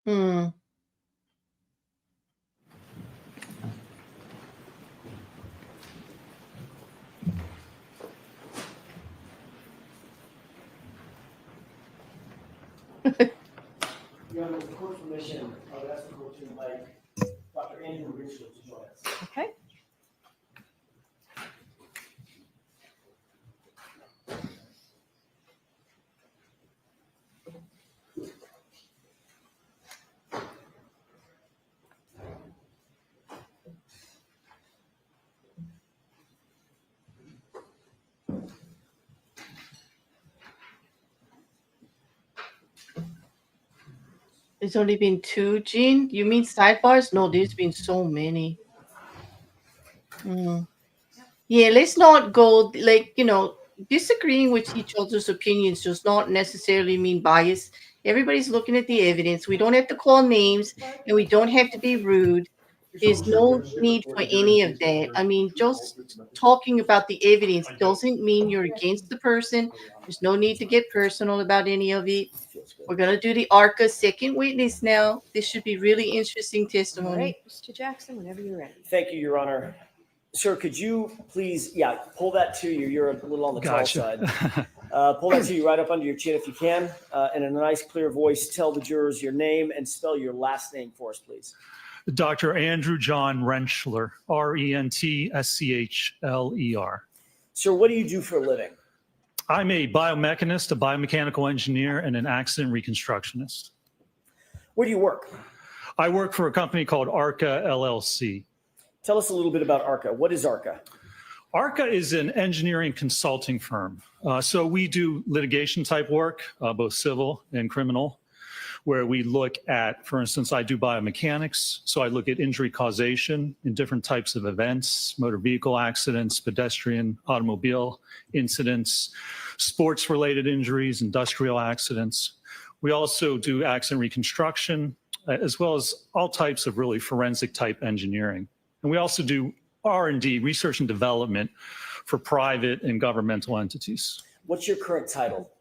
Hmm. Your Honor, with the court's permission, I would ask the court to invite Dr. Rentschler to join us. Okay. There's only been 2, Jean. You mean sidebars? No, there's been so many. Hmm. Yeah, let's not go like, disagreeing with each other's opinions does not necessarily mean bias. Everybody's looking at the evidence. We don't have to call names and we don't have to be rude. There's no need for any of that. I mean, just talking about the evidence doesn't mean you're against the person. There's no need to get personal about any of it. We're going to do the ARCCA second witness now. This should be really interesting All testimony. right, Mr. Jackson, whenever you're ready. Thank you, Your Honor. Sir, could you please, pull that to you. You're a little on the tall side. Pull that to you right up under your chin if you can. And in a nice, clear voice, tell the jurors your name and spell your last name for us, please. Dr. Andrew John Rentschler, Rentschler. Sir, what do you do for a living? I'm a biomechanist, a biomechanical engineer, and an accident reconstructionist. Where do you work? I work for a company called ARCCA LLC. Tell us a little bit about ARCCA. What is ARCCA? ARCCA is an engineering consulting firm. So we do litigation type work, both civil and criminal, where we look at, for instance, I do biomechanics. So I look at injury causation in different types of events, motor vehicle accidents, pedestrian, automobile incidents, sports related injuries, industrial accidents. We also do accident reconstruction, as well as all types of really forensic type engineering. And we also do R&D, research and development, for private and governmental entities. What's your current title?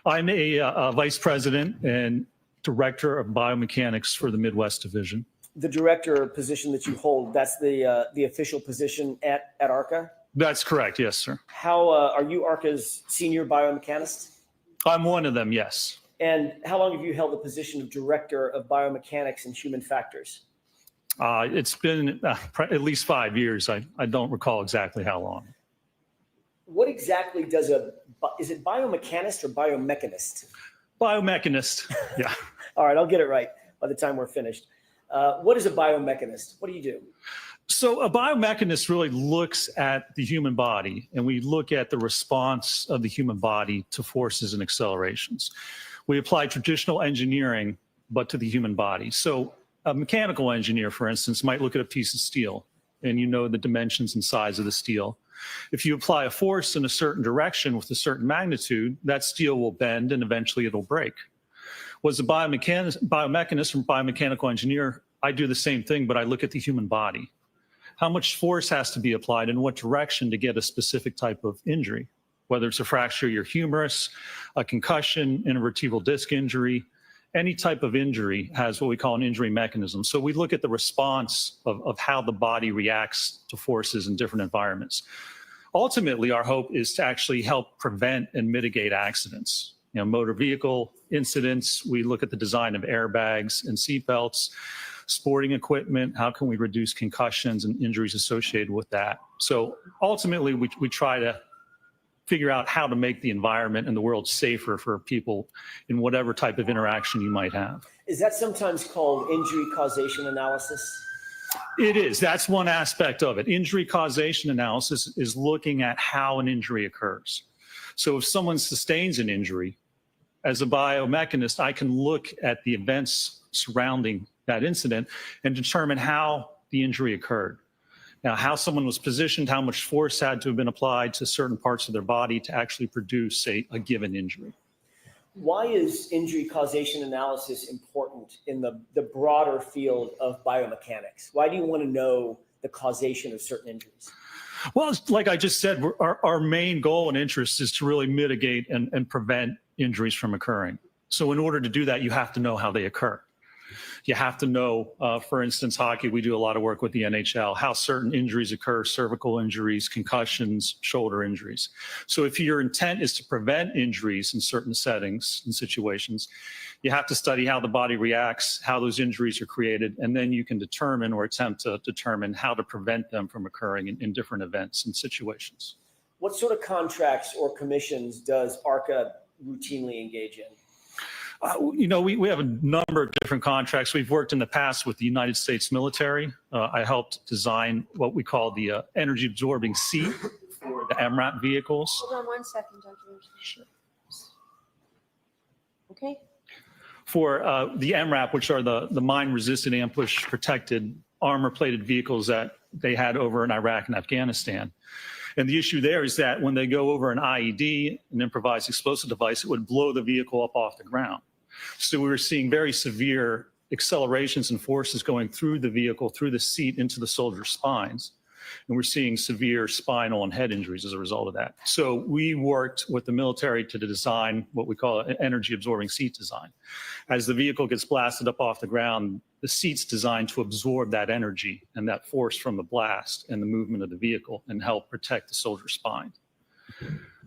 I'm a vice president and director of biomechanics for the Midwest Division. The director position that you hold, that's the official position at ARCCA? That's correct, yes, sir. How are you ARCCA's senior biomechanist? I'm one of them, yes. And how long have you held the position of director of biomechanics and human factors? It's been at least 5 years. I don't recall exactly how long. What exactly is it biomechanist or biomechanist? Biomechanist, yeah. All right, I'll get it right by the time we're finished. What is a biomechanist? What do you do? So a biomechanist really looks at the human body, and we look at the response of the human body to forces and accelerations. We apply traditional engineering, but to the human body. So a mechanical engineer, for instance, might look at a piece of steel, and you know the dimensions and size of the steel. If you apply a force in a certain direction with a certain magnitude, that steel will bend and eventually it'll break. Was a biomechanist or biomechanical engineer, I do the same thing, but I look at the human body. How much force has to be applied in what direction to get a specific type of injury, whether it's a fracture of your humerus, a concussion, an vertebral disc injury. Any type of injury has what we call an injury mechanism. So we look at the response of how the body reacts to forces in different environments. Ultimately, our hope is to actually help prevent and mitigate accidents. You know, motor vehicle incidents, we look at the design of airbags and seatbelts, sporting equipment, how can we reduce concussions and injuries associated with that? So ultimately, we try to figure out how to make the environment and the world safer for people in whatever type of interaction you might have. Is that sometimes called injury causation analysis? It is. That's one aspect of it. Injury causation analysis is looking at how an injury occurs. So if someone sustains an injury, as a biomechanist, I can look at the events surrounding that incident and determine how the injury occurred. Now, how someone was positioned, how much force had to have been applied to certain parts of their body to actually produce a given injury. Why is injury causation analysis important in the broader field of biomechanics? Why do you want to know the causation of certain injuries? Well, like I just said, our main goal and interest is to really mitigate and prevent injuries from occurring. So in order to do that, you have to know how they occur. You have to know, for instance, hockey, we do a lot of work with the NHL, how certain injuries occur, cervical injuries, concussions, shoulder injuries. So if your intent is to prevent injuries in certain settings and situations, you have to study how the body reacts, how those injuries are created, and then you can determine or attempt to determine how to prevent them from occurring in different events and situations. What sort of contracts or commissions does ARCCA routinely engage in? We have a number of different contracts. We've worked in the past with the United States military. I helped design what we call the energy absorbing seat for the MRAP vehicles. Hold on 1 second, Dr. Sure. Okay. For the MRAP, which are the mine resistant ambush protected armor plated vehicles that they had over in Iraq and Afghanistan. And the issue there is that when they go over an IED, an improvised explosive device, it would blow the vehicle up off the ground. So we were seeing very severe accelerations and forces going through the vehicle, through the seat, into the soldiers' spines. And we're seeing severe spinal and head injuries as a result of that. So we worked with the military to design what we call an energy absorbing seat design. As the vehicle gets blasted up off the ground, the seat's designed to absorb that energy and that force from the blast and the movement of the vehicle and help protect the soldier's spine.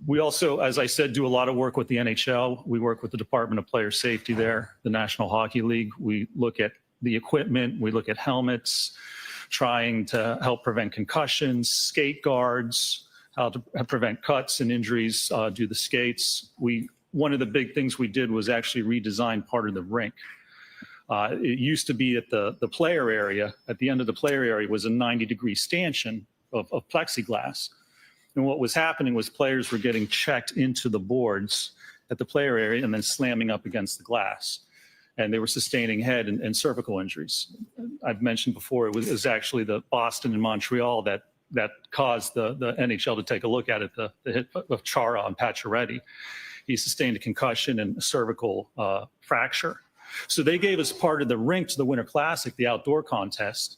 We also, as I said, do a lot of work with the NHL. We work with the Department of Player Safety there, the National Hockey League. We look at the equipment, we look at helmets, trying to help prevent concussions, skate guards, how to prevent cuts and injuries due to skates. One of the big things we did was actually redesign part of the rink. It used to be at the player area. At the end of the player area was a 90-degree stanchion of plexiglass. And what was happening was players were getting checked into the boards at the player area and then slamming up against the glass. And they were sustaining head and cervical injuries. I've mentioned before, it was actually the Boston and Montreal that caused the NHL to take a look at it, the hit of Chara and Pacioretty. He sustained a concussion and a cervical fracture. So they gave us part of the rink to the Winter Classic, the outdoor contest,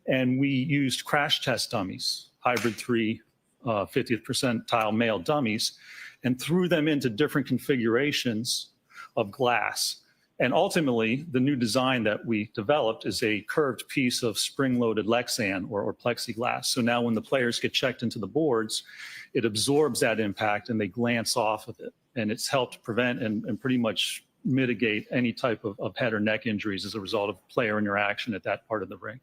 and we used crash test dummies, hybrid 3, 50th percentile male dummies, and threw them into different configurations of glass. And ultimately, the new design that we developed is a curved piece of spring-loaded Lexan or plexiglass. So now when the players get checked into the boards, it absorbs that impact and they glance off of it. And it's helped prevent and pretty much mitigate any type of head or neck injuries as a result of player interaction at that part of the rink.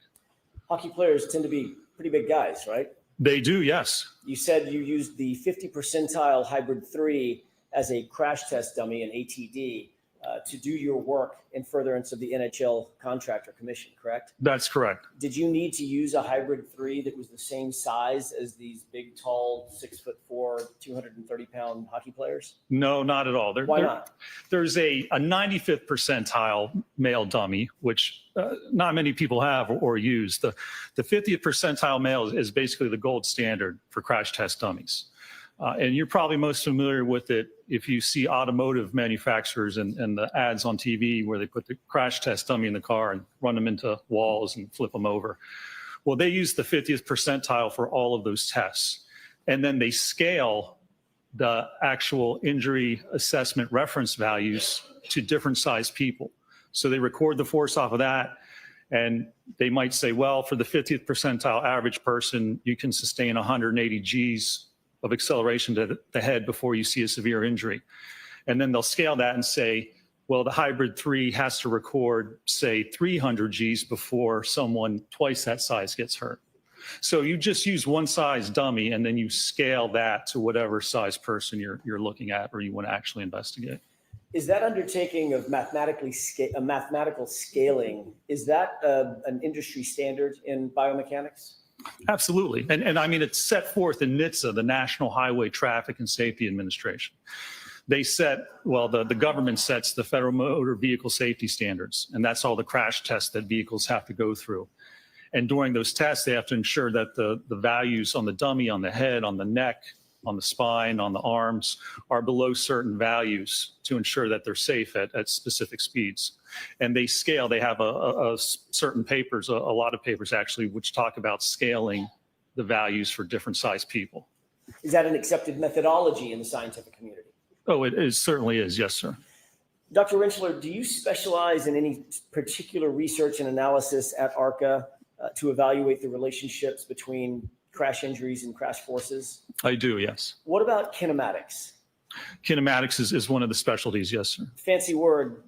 Hockey players tend to be pretty big guys, right? They do, yes. You said you used the 50 percentile hybrid 3 as a crash test dummy, an ATD, to do your work in furtherance of the NHL contractor commission, correct? That's correct. Did you need to use a hybrid 3 that was the same size as these big, tall, 6'4", 230-pound hockey players? No, not at all. Why not? There's a 95th percentile male dummy, which not many people have or use. The 50th percentile male is basically the gold standard for crash test dummies. And you're probably most familiar with it if you see automotive manufacturers and the ads on TV where they put the crash test dummy in the car and run them into walls and flip them over. Well, they use the 50th percentile for all of those tests. And then they scale the actual injury assessment reference values to different size people. So they record the force off of that. And they might say, well, for the 50th percentile average person, you can sustain 180 Gs of acceleration to the head before you see a severe injury. And then they'll scale that and say, well, the hybrid 3 has to record, say, 300 Gs before someone twice that size gets hurt. So you just use one size dummy and then you scale that to whatever size person you're looking at or you want to actually investigate. Is that undertaking of mathematical scaling, is that an industry standard in biomechanics? Absolutely. And I mean, it's set forth in NHTSA, the National Highway Traffic and Safety Administration. They set, well, the government sets the Federal Motor Vehicle Safety Standards, and that's all the crash tests that vehicles have to go through. And during those tests, they have to ensure that the values on the dummy, on the head, on the neck, on the spine, on the arms are below certain values to ensure that they're safe at specific speeds. And they scale, they have a certain papers, a lot of papers actually, which talk about scaling the values for different size people. Is that an accepted methodology in the scientific community? Oh, it certainly is. Yes, sir. Dr. Rentschler, do you specialize in any particular research and analysis at ARCCA to evaluate the relationships between crash injuries and crash forces? I do, yes. What about kinematics? Kinematics is one of the specialties, yes, sir. Fancy word,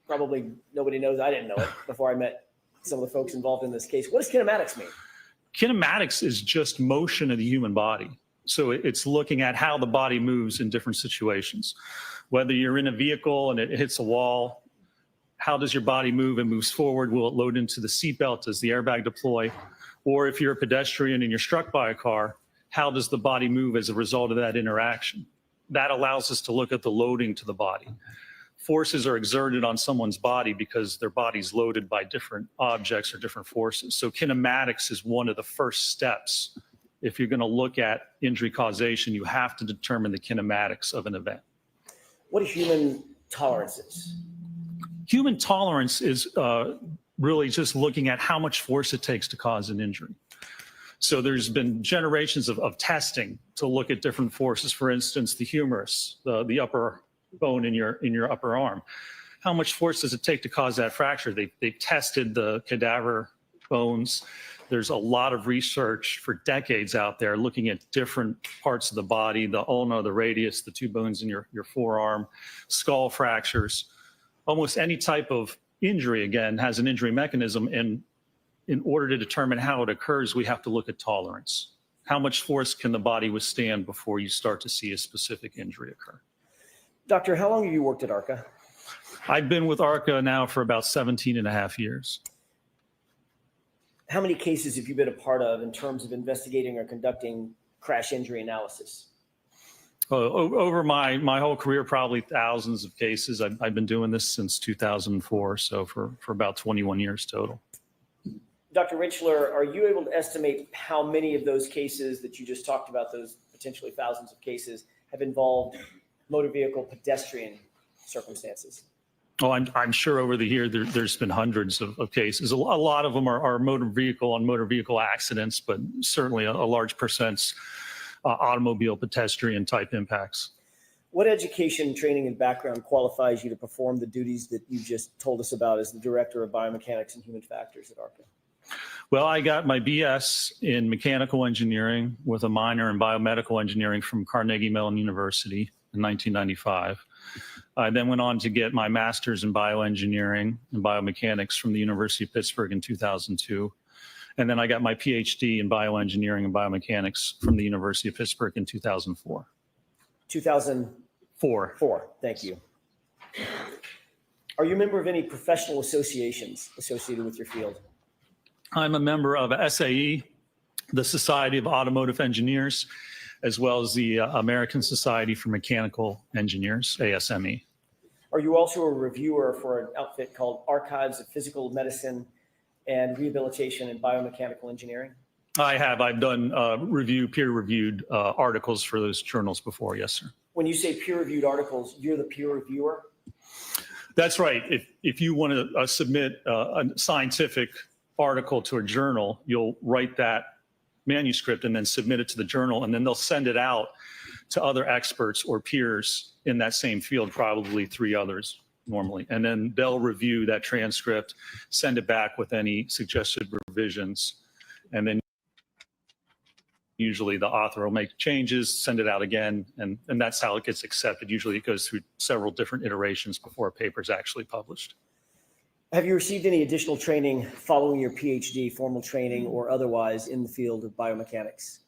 probably nobody knows. I didn't know it before I met some of the folks involved in this case. What does kinematics mean? Kinematics is just motion of the human body. So it's looking at how the body moves in different situations. Whether you're in a vehicle and it hits a wall, how does your body move? It moves forward. Will it load into the seatbelt? Does the airbag deploy? Or if you're a pedestrian and you're struck by a car, how does the body move as a result of that interaction? That allows us to look at the loading to the body. Forces are exerted on someone's body because their body's loaded by different objects or different forces. So kinematics is one of the first steps. If you're going to look at injury causation, you have to determine the kinematics of an event. What are human tolerances? human tolerance is really just looking at how much force it takes to cause an injury. So there's been generations of testing to look at different forces. For instance, the humerus, the upper bone in your upper arm. How much force does it take to cause that fracture? They've tested the cadaver bones. There's a lot of research for decades out there looking at different parts of the body, the ulna, the radius, the two bones in your forearm, skull fractures. Almost any type of injury, again, has an injury mechanism. And in order to determine how it occurs, we have to look at tolerance. How much force can the body withstand before you start to see a specific injury occur? Doctor, how long have you worked at ARCCA? I've been with ARCCA now for about 17 and a half years. How many cases have you been a part of in terms of investigating or conducting crash injury analysis? Over my whole career, probably thousands of cases. I've been doing this since 2004, so for about 21 years total. Dr. Rentschler, are you able to estimate how many of those cases that you just talked about, those potentially thousands of cases, have involved motor vehicle pedestrian circumstances? Oh, I'm sure over the year there's been hundreds of cases. A lot of them are motor vehicle accidents, but certainly a large percent's automobile pedestrian type impacts. What education, training, and background qualifies you to perform the duties that you just told us about as the Director of Biomechanics and Human Factors at ARCCA? Well, I got my BS in mechanical engineering with a minor in biomedical engineering from Carnegie Mellon University in 1995. I then went on to get my master's in bioengineering and biomechanics from the University of Pittsburgh in 2002. And then I got my PhD in bioengineering and biomechanics from the University of Pittsburgh in 2004. 2004. Thank you. Are you a member of any professional associations associated with your field? I'm a member of SAE, the Society of Automotive Engineers, as well as the American Society for Mechanical Engineers, ASME. Are you also a reviewer for an outfit called Archives of Physical Medicine and Rehabilitation in Biomechanical Engineering? I have. I've done peer-reviewed articles for those journals before, yes, sir. When you say peer-reviewed articles, you're the peer reviewer? That's right. If you want to submit a scientific article to a journal, you'll write that manuscript and then submit it to the journal, and then they'll send it out to other experts or peers in that same field, probably 3 others normally. And then they'll review that transcript, send it back with any suggested revisions. And then usually the author will make changes, send it out again, and that's how it gets accepted. Usually it goes through several different iterations before a paper is actually published. Have you received any additional training following your PhD, formal training or otherwise, in the field of biomechanics?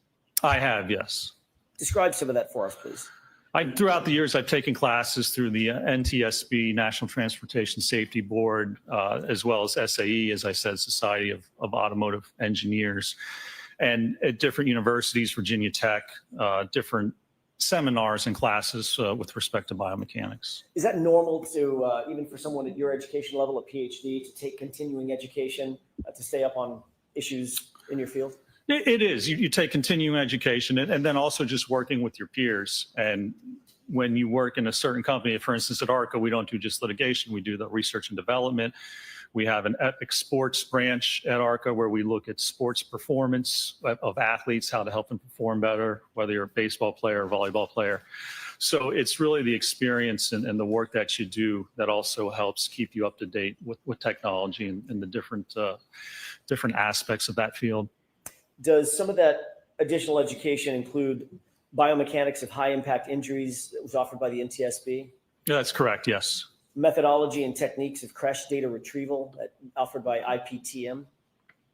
I have, yes. Describe some of that for us, please. Throughout the years, I've taken classes through the NTSB, National Transportation Safety Board, as well as SAE, as I said, Society of Automotive Engineers, and at different universities, Virginia Tech, different seminars and classes with respect to biomechanics. Is that normal to, even for someone at your education level, a PhD, to take continuing education to stay up on issues in your field? It is. You take continuing education and then also just working with your peers. And when you work in a certain company, for instance, at ARCCA, we don't do just litigation. We do the research and development. We have an epic sports branch at ARCCA where we look at sports performance of athletes, how to help them perform better, whether you're a baseball player or volleyball player. So it's really the experience and the work that you do that also helps keep you up to date with technology and the different aspects of that field. Does some of that additional education include biomechanics of high impact injuries that was offered by the NTSB? Yeah, that's correct, yes. Methodology and techniques of crash data retrieval offered by IPTM?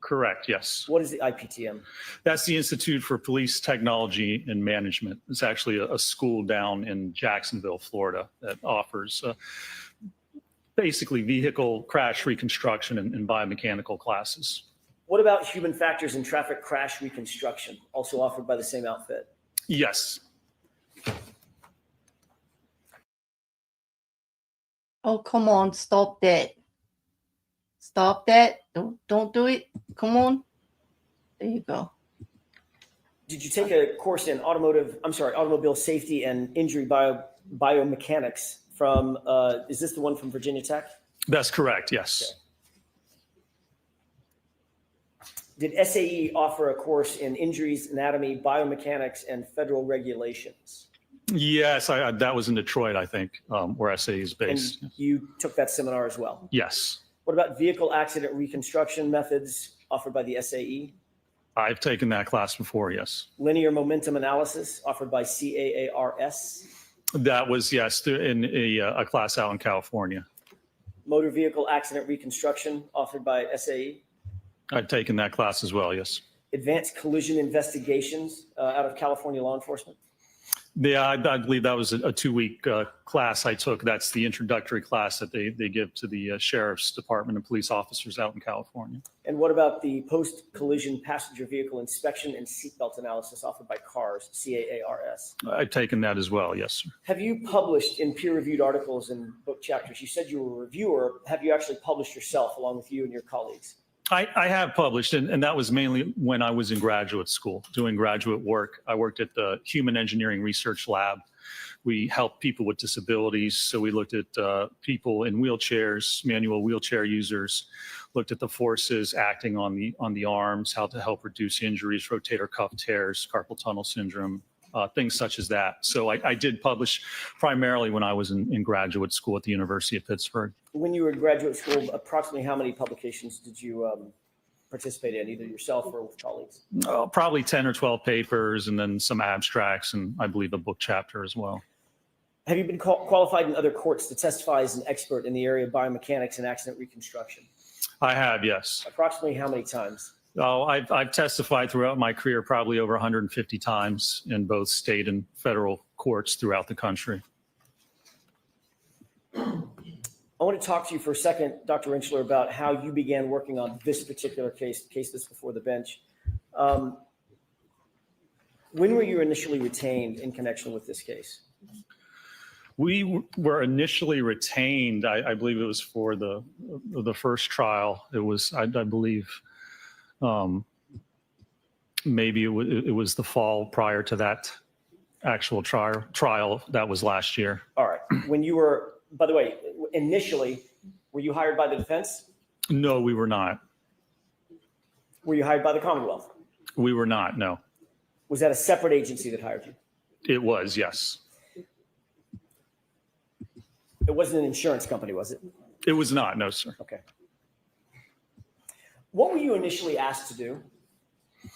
Correct, yes. What is the IPTM? That's the Institute for Police Technology and Management. It's actually a school down in Jacksonville, Florida, that offers basically vehicle crash reconstruction and biomechanical classes. What about human factors in traffic crash reconstruction, also offered by the same outfit? Yes. Oh, come on, stop that. Stop that. Don't do it. Come on. There you go. Did you take a course in automobile safety and injury biomechanics from, is this the one from Virginia Tech? That's correct, yes. Did SAE offer a course in injuries, anatomy, biomechanics, and federal regulations? Yes, that was in Detroit, I think, where SAE is And based. you took that seminar as well. Yes, What about vehicle accident reconstruction methods offered by the SAE? I've taken that class before, yes. Linear momentum analysis offered by CAARS? That was, yes, in a class out in California. Motor vehicle accident reconstruction offered by SAE? I've taken that class as well, yes. Advanced collision investigations out of California law enforcement? Yeah, I believe that was a 2-week class I took. That's the introductory class that they give to the sheriff's department and police officers out in California. And what about the post-collision passenger vehicle inspection and seatbelt analysis offered by CARS, CAARS? I've taken that as well, yes, sir. Have you published in peer-reviewed articles and book chapters? You said you were a reviewer. Have you actually published yourself along with you and your colleagues? I have published, and that was mainly when I was in graduate school doing graduate work. I worked at the Human Engineering Research Lab. We helped people with disabilities. So we looked at people in wheelchairs, manual wheelchair users, looked at the forces acting on the arms, how to help reduce injuries, rotator cuff tears, carpal tunnel syndrome, things such as that. So I did publish primarily when I was in graduate school at the University of Pittsburgh. When you were in graduate school, approximately how many publications did you participate in, either yourself or with colleagues? Probably 10 or 12 papers, and then some abstracts, and I believe a book chapter as well. Have you been qualified in other courts to testify as an expert in the area of biomechanics and accident reconstruction? I have, yes. Approximately how many times? Oh, I've testified throughout my career probably over 150 times in both state and federal courts throughout the country. I want to talk to you for a second, Dr. Rentschler, about how you began working on this particular case that's before the bench. When were you initially retained in connection with this case? We were initially retained, I believe it was for the first trial. It was, I believe, maybe it was the fall prior to that actual trial that was last year. All right. When you were, by the way, initially, were you hired by the defense? No, we were not. Were you hired by the Commonwealth? We were not, no. Was that a separate agency that hired you? It was, yes. It wasn't an insurance company, was it? It was not, no, sir. Okay. What were you initially asked to do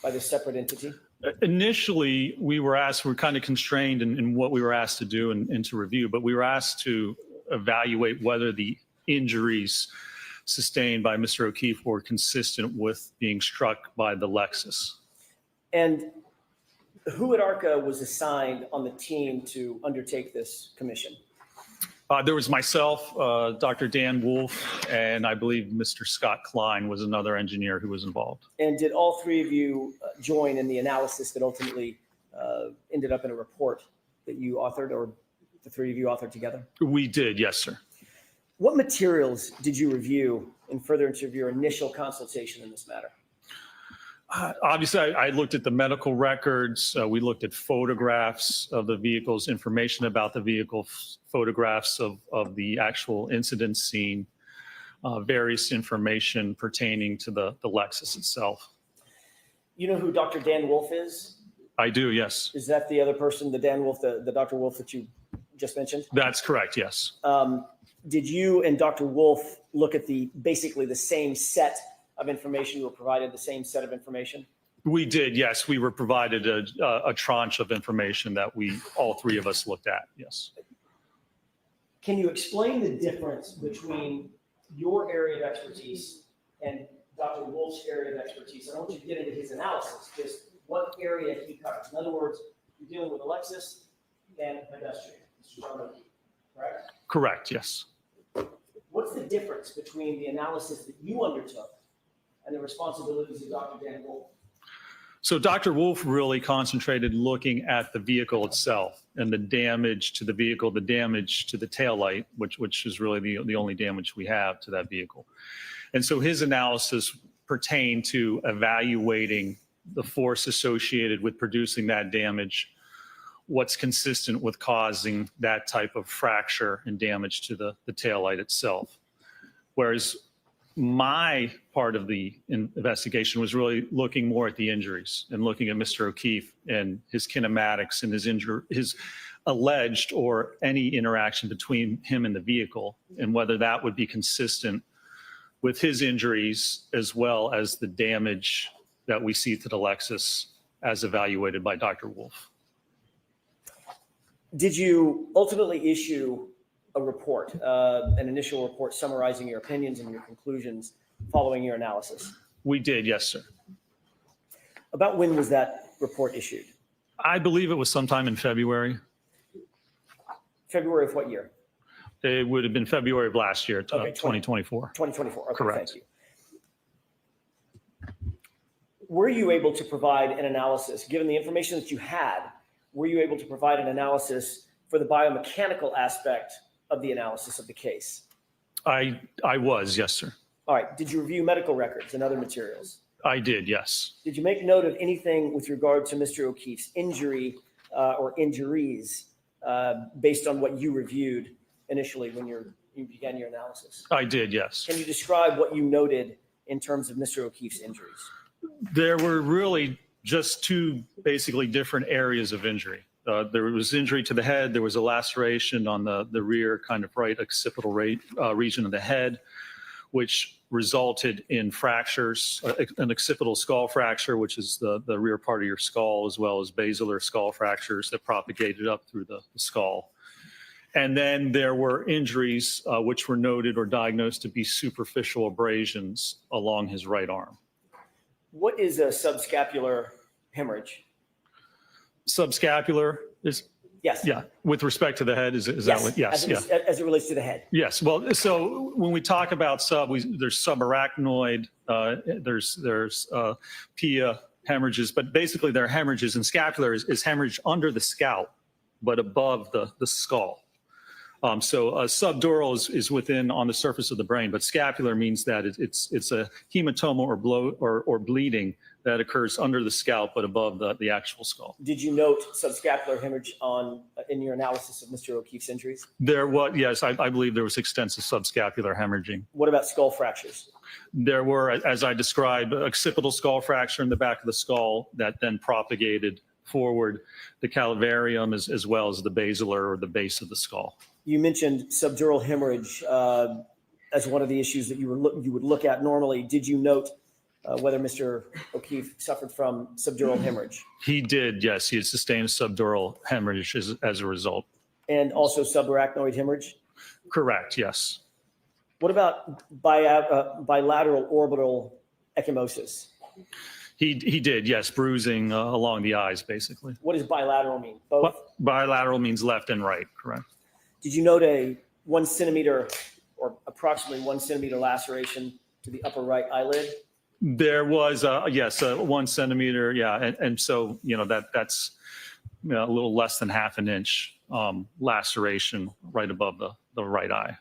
by this separate entity? Initially, we were kind of constrained in what we were asked to do and to review, but we were asked to evaluate whether the injuries sustained by Mr. O'Keefe were consistent with being struck by the Lexus. And who at ARCCA was assigned on the team to undertake this commission? There was myself, Dr. Dan Wolf, and I believe Mr. Scott Klein was another engineer who was involved. And did all three of you join in the analysis that ultimately ended up in a report that you authored, or the three of you authored together? We did, yes, sir. What materials did you review in furtherance of your initial consultation in this matter? Obviously, I looked at the medical records. We looked at photographs of the vehicles, information about the vehicle, photographs of the actual incident scene, various information pertaining to the Lexus itself. You know who Dr. Dan Wolf is? I do, yes. Is that the other person, the Dan Wolf, the Dr. Wolf that you just mentioned? That's correct, yes. Did you and Dr. Wolf look at basically the same set of information? You were provided the same set of information? We did, yes. We were provided a tranche of information that all three of us looked at, yes. Can you explain the difference between your area of expertise and Dr. Wolf's area of expertise? I don't want you to get into his analysis, just what area he covers. In other words, you're dealing with a Lexus and pedestrian, Mr. Cannone, correct? Correct, yes. What's the difference between the analysis that you undertook and the responsibilities of Dr. Dan Wolf? So Dr. Wolf really concentrated looking at the vehicle itself and the damage to the vehicle, the damage to the taillight, which is really the only damage we have to that vehicle. And so his analysis pertained to evaluating the force associated with producing that damage, what's consistent with causing that type of fracture and damage to the taillight itself. Whereas my part of the investigation was really looking more at the injuries and looking at Mr. O'Keefe and his kinematics and his alleged or any interaction between him and the vehicle, and whether that would be consistent with his injuries as well as the damage that we see to the Lexus as evaluated by Dr. Wolf. Did you ultimately issue a report, an initial report summarizing your opinions and your conclusions following your analysis? We did, yes, sir. About when was that report issued? I believe it was sometime in February. February of what year? It would have been February of last year, Okay, 2024. 2024. Okay, Correct. thank you. Were you able to provide an analysis, given the information that you had, were you able to provide an analysis for the biomechanical aspect of the analysis of the case? I was, yes, sir. All right. Did you review medical records and other materials? I did, yes. Did you make note of anything with regard to Mr. O'Keefe's injury or injuries based on what you reviewed initially when you began your analysis? I did, yes. Can you describe what you noted in terms of Mr. O'Keefe's injuries? There were really just two basically different areas of injury. There was injury to the head. There was a laceration on the rear kind of right occipital region of the head, which resulted in fractures, an occipital skull fracture, which is the rear part of your skull, as well as basilar skull fractures that propagated up through the skull. And then there were injuries which were noted or diagnosed to be superficial abrasions along his right arm. What is a subscapular hemorrhage? Subscapular is, Yes. yeah, with respect to the head, is Yes. that what? Yes, As it relates to the head. Yes. Well, so when we talk about there's subarachnoid, there's pia hemorrhages, but basically they're hemorrhages, and scapular is hemorrhage under the scalp, but above the skull. So subdural is within on the surface of the brain, but scapular means that it's a hematoma or bleeding that occurs under the scalp, but above the actual skull. Did you note subscapular hemorrhage in your analysis of Mr. O'Keefe's injuries? There was, yes, I believe there was extensive subscapular hemorrhaging. What about skull fractures? There were, as I described, occipital skull fracture in the back of the skull that then propagated forward, the calvarium as well as the basilar or the base of the skull. You mentioned subdural hemorrhage as one of the issues that you would look at normally. Did you note whether Mr. O'Keefe suffered from subdural hemorrhage? He did, yes. He had sustained subdural hemorrhage as a result. And also subarachnoid hemorrhage? Correct, yes. What about bilateral orbital ecchymosis? He did, yes, bruising along the eyes, basically. What does bilateral mean? Both? Bilateral means left and right, correct. Did you note a 1 centimeter or approximately 1 centimeter laceration to the upper right eyelid? There was, yes, 1 centimeter, yeah, and so, that's a little less than half an inch laceration right above the right eye.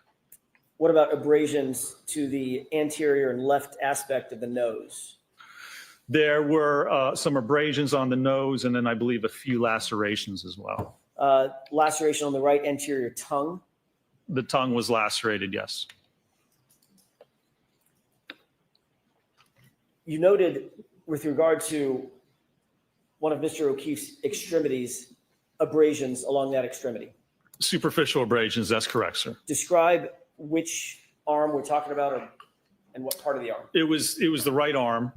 What about abrasions to the anterior and left aspect of the nose? There were some abrasions on the nose, and then I believe a few lacerations as well. Laceration on the right anterior tongue? The tongue was lacerated, yes. You noted with regard to one of Mr. O'Keefe's extremities, abrasions along that extremity. Superficial abrasions, that's correct, sir. Describe which arm we're talking about and what part of the arm. It was the right arm,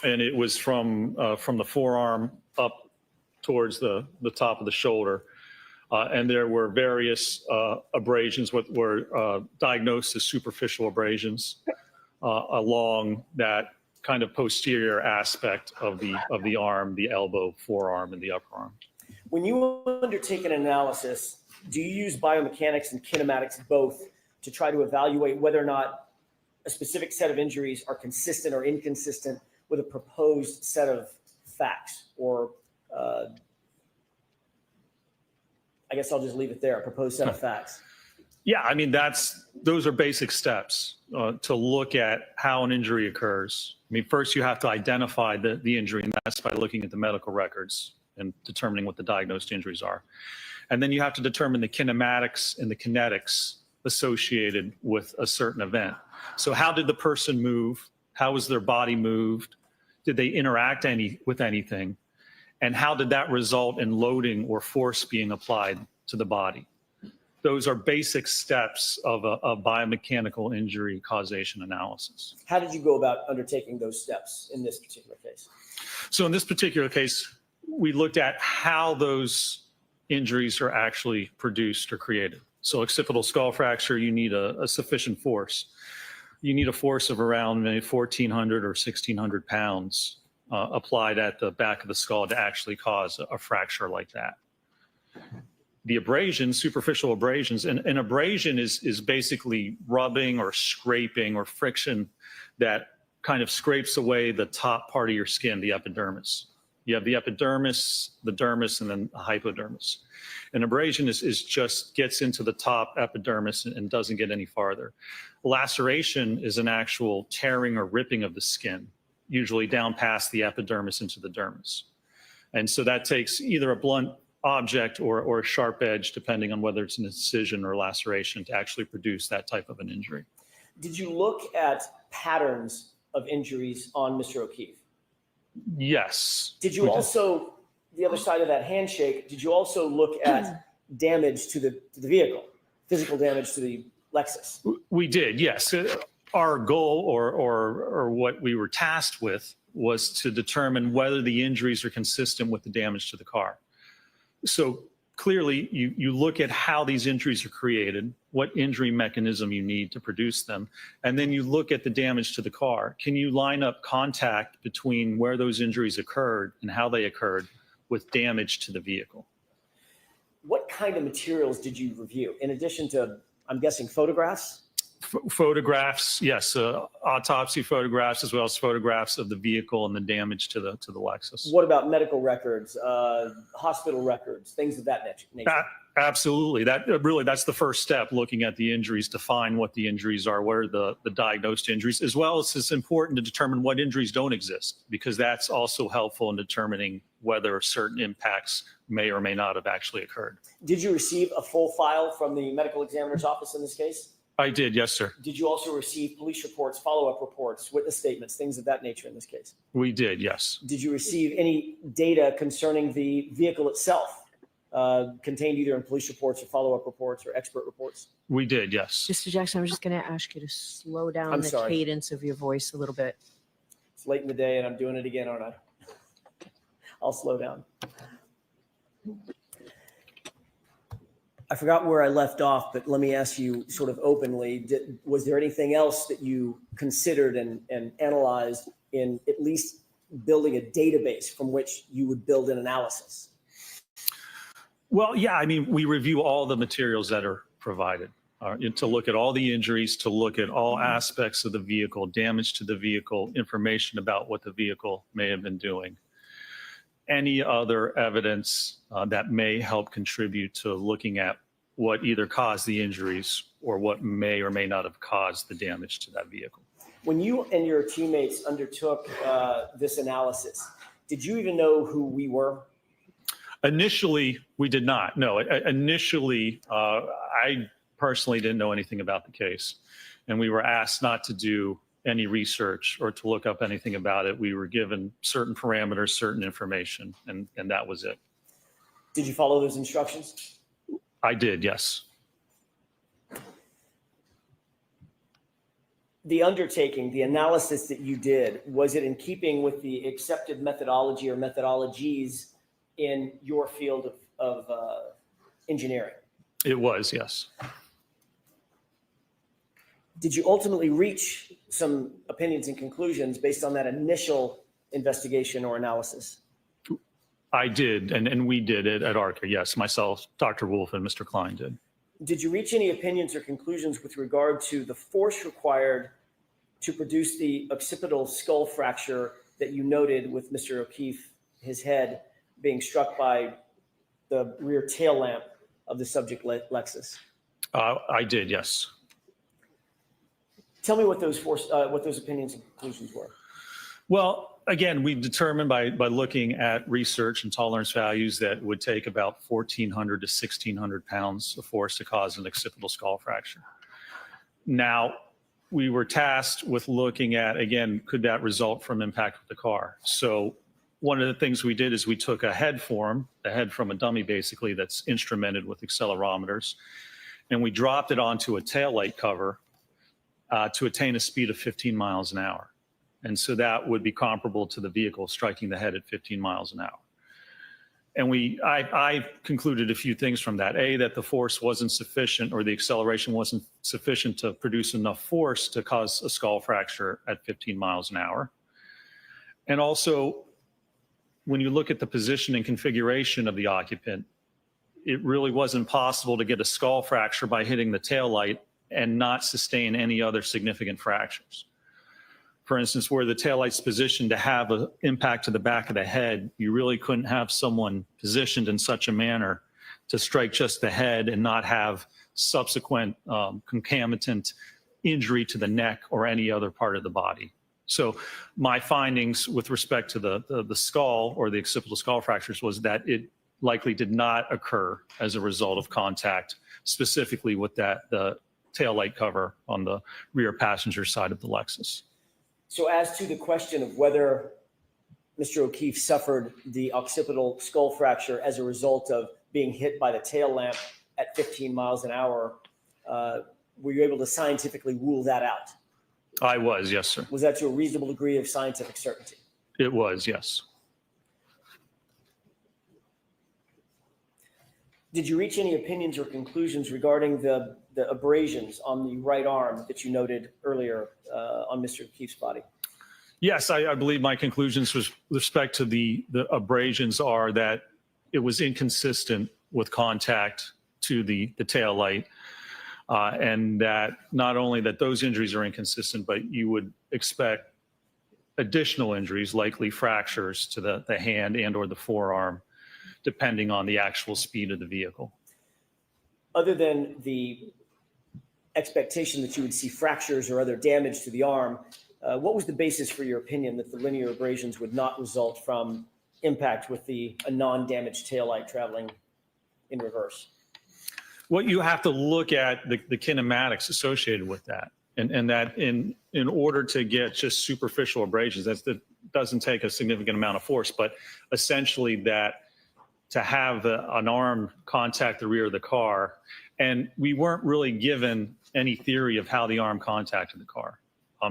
and it was from the forearm up towards the top of the shoulder. And there were various abrasions what were diagnosed as superficial abrasions along that kind of posterior aspect of the arm, the elbow, forearm, and the upper arm. When you undertake an analysis, do you use biomechanics and kinematics both to try to evaluate whether or not a specific set of injuries are consistent or inconsistent with a proposed set of facts? Or I guess I'll just leave it there, a proposed set of facts. Yeah, I mean, those are basic steps to look at how an injury occurs. I mean, first you have to identify the injury, and that's by looking at the medical records and determining what the diagnosed injuries are. And then you have to determine the kinematics and the kinetics associated with a certain event. So how did the person move? How was their body moved? Did they interact with anything? And how did that result in loading or force being applied to the body? Those are basic steps of a biomechanical injury causation analysis. How did you go about undertaking those steps in this particular case? So in this particular case, we looked at how those injuries are actually produced or created. So occipital skull fracture, you need a sufficient force. You need a force of around maybe 1,400 or 1,600 pounds applied at the back of the skull to actually cause a fracture like that. The abrasions, superficial abrasions, and an abrasion is basically rubbing or scraping or friction that kind of scrapes away the top part of your skin, the epidermis. You have the epidermis, the dermis, and then the hypodermis. An abrasion is just gets into the top epidermis and doesn't get any farther. Laceration is an actual tearing or ripping of the skin, usually down past the epidermis into the dermis. And so that takes either a blunt object or a sharp edge, depending on whether it's an incision or laceration, to actually produce that type of an injury. Did you look at patterns of injuries on Mr. O'Keefe? Yes. Did you also, the other side of that handshake, did you also look at damage to the vehicle, physical damage to the Lexus? We did, yes. Our goal or what we were tasked with was to determine whether the injuries are consistent with the damage to the car. So clearly, you look at how these injuries are created, what injury mechanism you need to produce them, and then you look at the damage to the car. Can you line up contact between where those injuries occurred and how they occurred with damage to the vehicle? What kind of materials did you review, in addition to, I'm guessing, photographs? Photographs, yes, autopsy photographs, as well as photographs of the vehicle and the damage to the Lexus. What about medical records, hospital records, things of that nature? Absolutely. That's the first step, looking at the injuries to find what the injuries are, what are the diagnosed injuries, as well as it's important to determine what injuries don't exist, because that's also helpful in determining whether certain impacts may or may not have actually occurred. Did you receive a full file from the medical examiner's office in this case? I did, yes, sir. Did you also receive police reports, follow-up reports, witness statements, things of that nature in this case? We did, yes. Did you receive any data concerning the vehicle itself, contained either in police reports or follow-up reports or expert reports? We did, yes. Mr. Jackson, I'm just going to ask you to slow down the sorry. cadence of your voice a little bit. It's late in the day and I'm doing it again, aren't I? I'll slow down. I forgot where I left off, but let me ask you sort of openly, was there anything else that you considered and analyzed in at least building a database from which you would build an analysis? Well, yeah, I mean, we review all the materials that are provided to look at all the injuries, to look at all aspects of the vehicle, damage to the vehicle, information about what the vehicle may have been doing. Any other evidence that may help contribute to looking at what either caused the injuries or what may or may not have caused the damage to that vehicle. When you and your teammates undertook this analysis, did you even know who we were? Initially, we did not. No, initially, I personally didn't know anything about the case. And we were asked not to do any research or to look up anything about it. We were given certain parameters, certain information, and that was it. Did you follow those instructions? I did, yes. The undertaking, the analysis that you did, was it in keeping with the accepted methodology or methodologies in your field of engineering? It was, yes. Did you ultimately reach some opinions and conclusions based on that initial investigation or analysis? I did, and we did it at ARCCA, yes. Myself, Dr. Wolf, and Mr. Klein did. Did you reach any opinions or conclusions with regard to the force required to produce the occipital skull fracture that you noted with Mr. O'Keefe, his head being struck by the rear tail lamp of the subject Lexus? I did, yes. Tell me what those opinions and conclusions were. Well, again, we determined by looking at research and tolerance values that it would take about 1,400 to 1,600 pounds of force to cause an occipital skull fracture. Now, we were tasked with looking at, again, could that result from impact with the car? So one of the things we did is we took a head form, a head from a dummy basically that's instrumented with accelerometers, and we dropped it onto a taillight cover to attain a speed of 15 miles an hour. And so that would be comparable to the vehicle striking the head at 15 miles an hour. And I concluded a few things from that. A, that the force wasn't sufficient, or the acceleration wasn't sufficient to produce enough force to cause a skull fracture at 15 miles an hour. And also, when you look at the position and configuration of the occupant, it really wasn't possible to get a skull fracture by hitting the taillight and not sustain any other significant fractures. For instance, where the taillight's positioned to have an impact to the back of the head, you really couldn't have someone positioned in such a manner to strike just the head and not have subsequent concomitant injury to the neck or any other part of the body. So my findings with respect to the skull or the occipital skull fractures was that it likely did not occur as a result of contact, specifically with the taillight cover on the rear passenger side of the Lexus. So as to the question of whether Mr. O'Keefe suffered the occipital skull fracture as a result of being hit by the tail lamp at 15 miles an hour, were you able to scientifically rule that out? I was, yes, sir. Was that to a reasonable degree of scientific certainty? It was, yes. Did you reach any opinions or conclusions regarding the abrasions on the right arm that you noted earlier on Mr. O'Keefe's body? Yes, I believe my conclusions with respect to the abrasions are that it was inconsistent with contact to the tail light, and that not only that those injuries are inconsistent, but you would expect additional injuries, likely fractures to the hand and or the forearm, depending on the actual speed of the vehicle. Other than the expectation that you would see fractures or other damage to the arm, what was the basis for your opinion that the linear abrasions would not result from impact with a non-damaged taillight traveling in reverse? What you have to look at the kinematics associated with that, and that in order to get just superficial abrasions, that doesn't take a significant amount of force, but essentially that to have an arm contact the rear of the car, and we weren't really given any theory of how the arm contacted the car.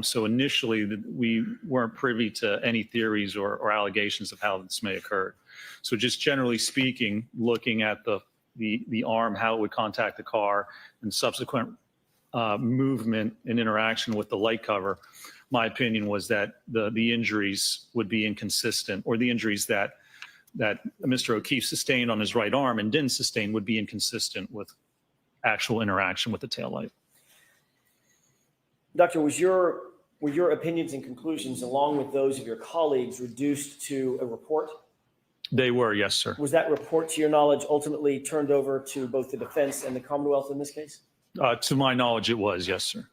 So initially, we weren't privy to any theories or allegations of how this may occur. So just generally speaking, looking at the arm, how it would contact the car, and subsequent movement and interaction with the light cover, my opinion was that the injuries would be inconsistent, or the injuries that Mr. O'Keefe sustained on his right arm and didn't sustain would be inconsistent with actual interaction with the taillight. Doctor, were your opinions and conclusions, along with those of your colleagues, reduced to a report? They were, yes, sir. Was that report, to your knowledge, ultimately turned over to both the defense and the Commonwealth in this case? To my knowledge, it was, yes, sir.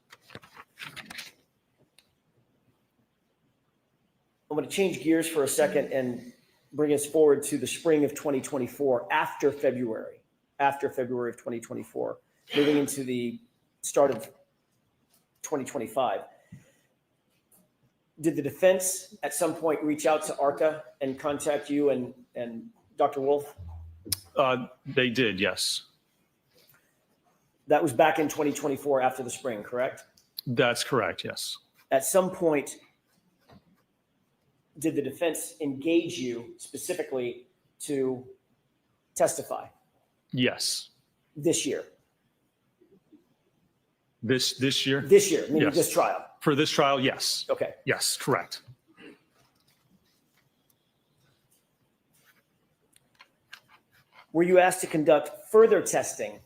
I'm going to change gears for a second and bring us forward to the spring of 2024, after February of 2024, moving into the start of 2025. Did the defense at some point reach out to ARCCA and contact you and Dr. Wolf? They did, yes. That was back in 2024 after the spring, correct? That's correct, yes. At some point, did the defense engage you specifically to testify? Yes. This year? This year? This year, meaning Yes. this trial? For this trial, yes. Okay. Yes, correct. Were you asked to conduct further testing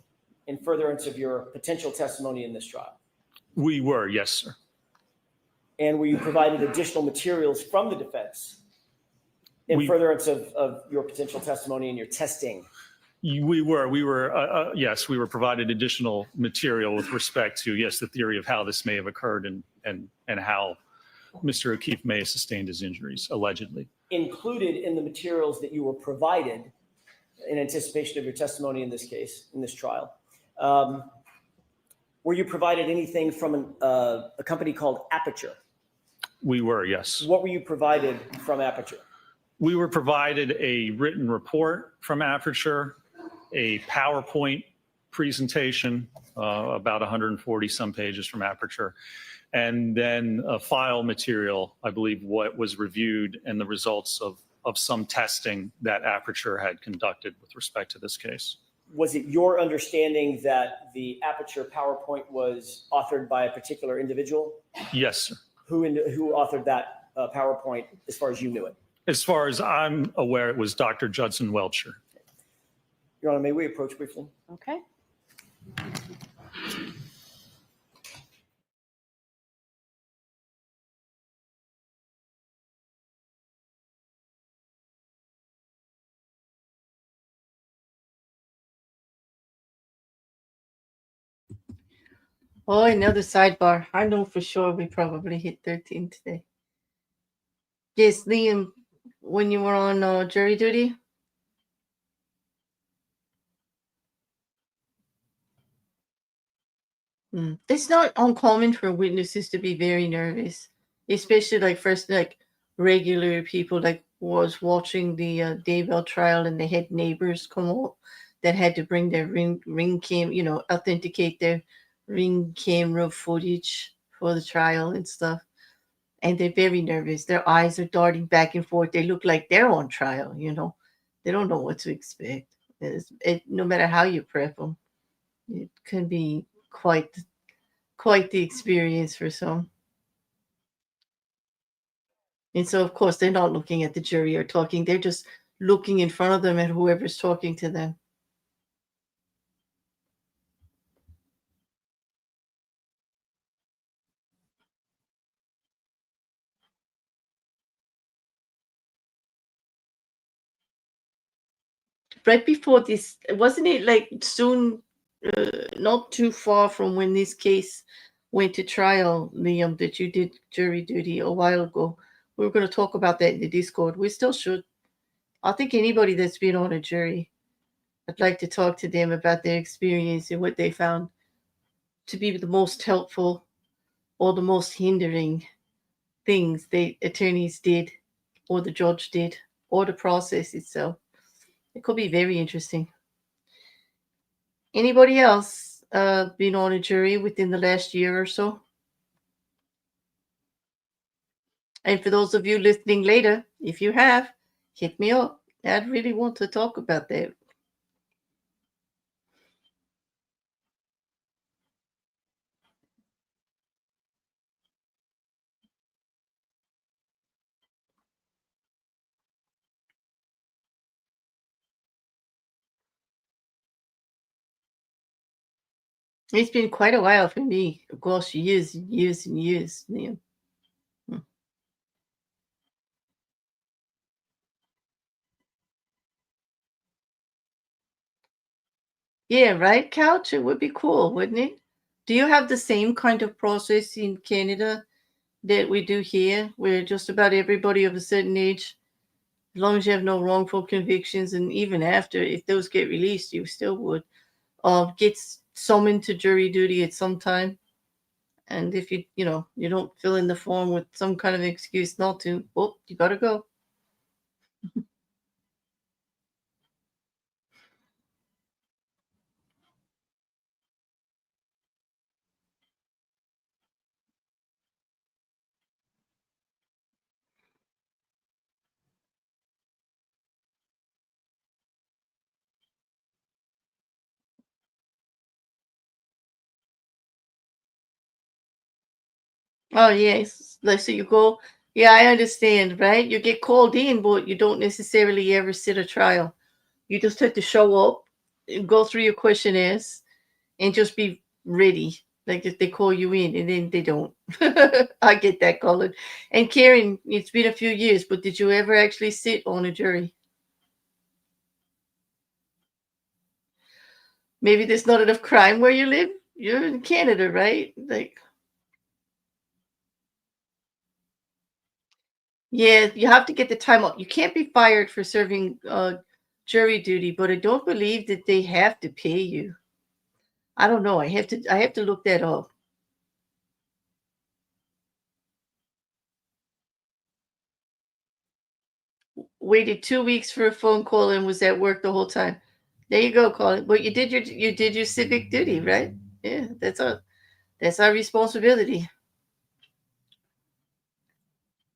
in furtherance of your potential testimony in this trial? We were, yes, sir. And were you provided additional materials from the defense in furtherance of your potential testimony and your testing? We were, yes, we were provided additional material with respect to, yes, the theory of how this may have occurred and how Mr. O'Keefe may have sustained his injuries, allegedly. Included in the materials that you were provided in anticipation of your testimony in this case, in this trial, Were you provided anything from a company called Aperture? We were, yes. What were you provided from Aperture? We were provided a written report from Aperture, a PowerPoint presentation, about 140 some pages from Aperture, and then a file material, I believe what was reviewed and the results of some testing that Aperture had conducted with respect to this case. Was it your understanding that the Aperture PowerPoint was authored by a particular individual? Yes, sir. Who authored that PowerPoint as far as you knew it? As far as I'm aware, it was Dr. Judson Welcher. Your Honor, may we approach briefly? Okay. Oh, another sidebar. I know for sure we probably hit 13 today. Yes, Liam, when you were on jury duty? It's not uncommon for witnesses to be very nervous, especially like regular people like was watching the Daybell trial and they had neighbors come up that had to bring their ring cam, authenticate their ring camera footage for the trial and stuff. And they're very nervous. Their eyes are darting back and forth. They look like they're on trial, They don't know what to expect. No matter how you prep them, it can be quite the experience for some. And so, of course, they're not looking at the jury or talking. They're just looking in front of them at whoever's talking to them. Right before this, wasn't it like soon, not too far from when this case went to trial, Liam, that you did jury duty a while ago? We were going to talk about that in the Discord. We still should. I think anybody that's been on a jury, I'd like to talk to them about their experience and what they found to be the most helpful or the most hindering things the attorneys did or the judge did or the process itself. It could be very interesting. Anybody else been on a jury within the last year or so? And for those of you listening later, if you have, hit me up. I'd really want to talk about that. It's been quite a while for me. Of course, years and years and years, Liam. Yeah, right, Couch? It would be cool, wouldn't it? Do you have the same kind of process in Canada that we do here, where just about everybody of a certain age, as long as you have no wrongful convictions, and even after, if those get released, you still would, gets summoned to jury duty at some time? And if you don't fill in the form with some kind of excuse not to, well, you gotta go. Oh, yes. Like, so you go, yeah, I understand, right? You get called in, but you don't necessarily ever sit a trial. You just have to show up, go through your questionnaires, and just be ready. Like if they call you in and then they don't. I get that, Colin. And Karen, it's been a few years, but did you ever actually sit on a jury? Maybe there's not enough crime where you live. You're in Canada, right? Like, yeah, you have to get the time out. You can't be fired for serving jury duty, but I don't believe that they have to pay you. I don't know. I have to look that up. Waited 2 weeks for a phone call and was at work the whole time. There you go, Colin. But you did your civic duty, right? Yeah, that's our responsibility.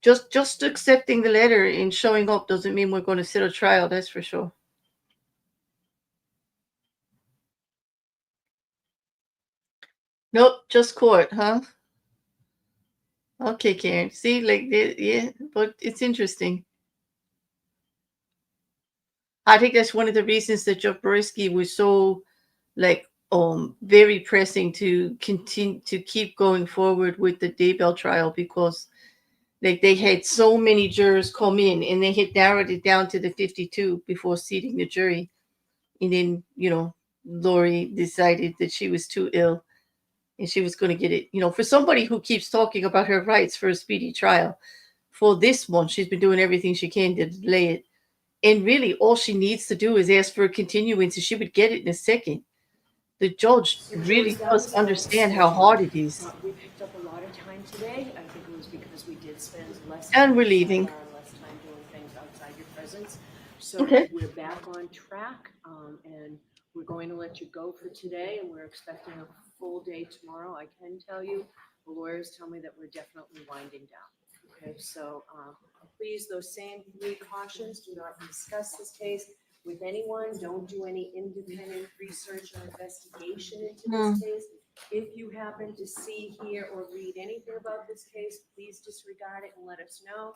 Just accepting the letter and showing up doesn't mean we're going to sit a trial, that's for sure. Nope, just court, huh? Okay, Karen. See, like, yeah, but it's interesting. I think that's one of the reasons that Jaworski was so, like, very pressing to continue to keep going forward with the Daybell trial, because like they had so many jurors come in and they had narrowed it down to the 52 before seating the jury. And then, Lori decided that she was too ill and she was going to get it. For somebody who keeps talking about her rights for a speedy trial, for this one, she's been doing everything she can to delay it. And really, all she needs to do is ask for a continuance and she would get it in a second. The judge really does understand how hard it is. We picked up a lot of time today. I think it was because we did spend less And time we're leaving. less time doing things outside your presence. So Okay. we're back on track, and we're going to let you go for today, and we're expecting a full day tomorrow. I can tell you, the lawyers tell me that we're definitely winding down. Okay, so please, those same 3 cautions, do not discuss this case with anyone. Don't do any independent research or investigation into this case. If you happen to see, hear, or read anything about this case, please disregard it and let us know.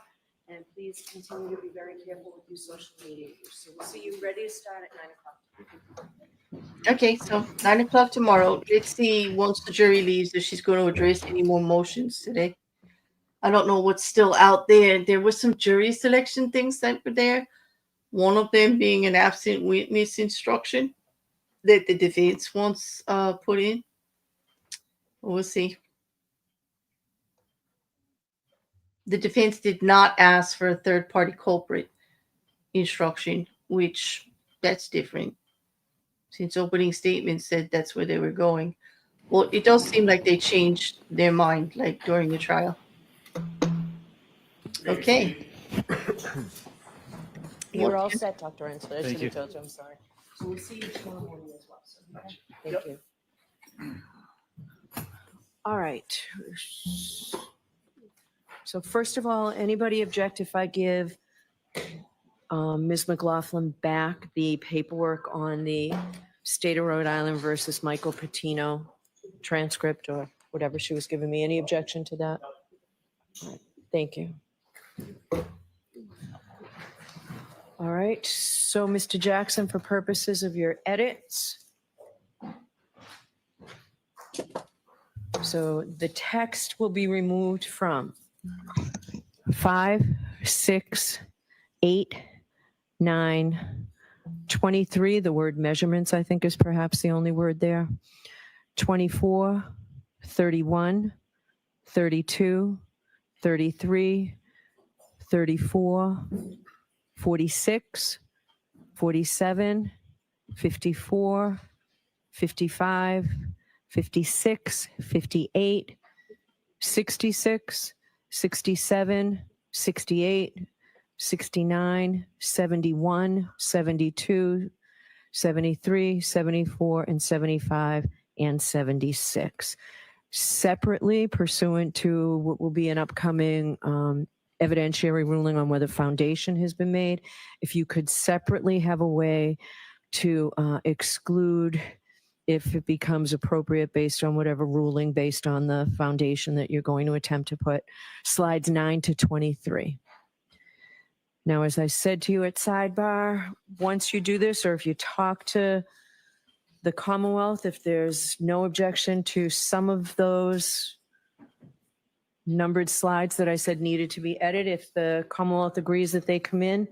And please continue to be very careful with your social media use. So we'll see you ready to start at 9 o'clock. Okay, so 9 o'clock tomorrow. Let's see, once the jury leaves, if she's going to address any more motions today. I don't know what's still out there. There were some jury selection things that were there. One of them being an absent witness instruction that the defense wants put in. We'll see. The defense did not ask for a third-party culprit instruction, which that's different, since opening statement said that's where they were going. Well, it does seem like they changed their mind, like during the trial. Okay. You're all set, Dr. Rentschler. I Thank should you. have told you, I'm sorry. So we'll see you tomorrow morning as well. So, okay? Thank you. All right. So first of all, anybody object if I give Ms. MacLaughlin back the paperwork on the State of Rhode Island versus Michael Patino transcript or whatever she was giving me? Any objection to that? All right. Thank you. All right, so Mr. Jackson, for purposes of your edits, so the text will be removed from 5, 6, 8, 9, 23. The word measurements, I think, is perhaps the only word there. 24, 31, 32, 33, 34, 46, 47, 54, 55, 56, 58, 66, 67, 68, 69, 71, 72, 73, 74, and 75, and 76. Separately, pursuant to what will be an upcoming evidentiary ruling on whether foundation has been made, if you could separately have a way to exclude, if it becomes appropriate based on whatever ruling, based on the foundation that you're going to attempt to put, slides 9 to 23. Now, as I said to you at sidebar, once you do this, or if you talk to the Commonwealth, if there's no objection to some of those numbered slides that I said needed to be edited, if the Commonwealth agrees that they come in,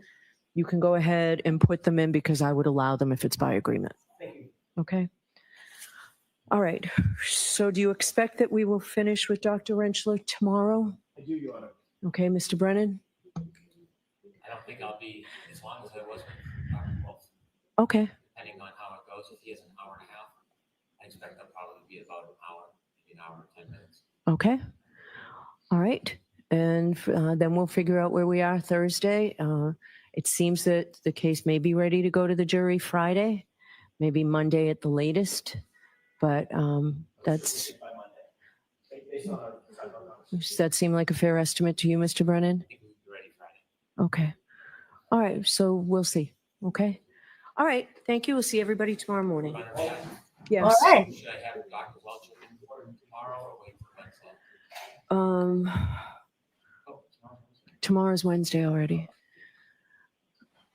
you can go ahead and put them in, because I would allow them if it's by agreement. Thank you. Okay. All right. So do you expect that we will finish with Dr. Rentschler tomorrow? I do, Your Honor. Okay, Mr. Brennan? I don't think I'll be as long as I was with Dr. Wolf, Okay. depending on how it goes. If he has an hour and a half, I just expect that'll probably be about an hour and 10 minutes. Okay. All right. And then we'll figure out where we are Thursday. It seems that the case may be ready to go to the jury Friday, maybe Monday at the latest. But that's, By Monday, based on our does that seem like a fair estimate to you, Mr. Brennan? I think we'll be ready Friday. Okay. All right. So we'll see. Okay. All right. Thank you. We'll see everybody tomorrow morning. Yes. All right. Should I have Dr. Welch in for tomorrow or wait for Wednesday? Oh, Tomorrow's Wednesday already.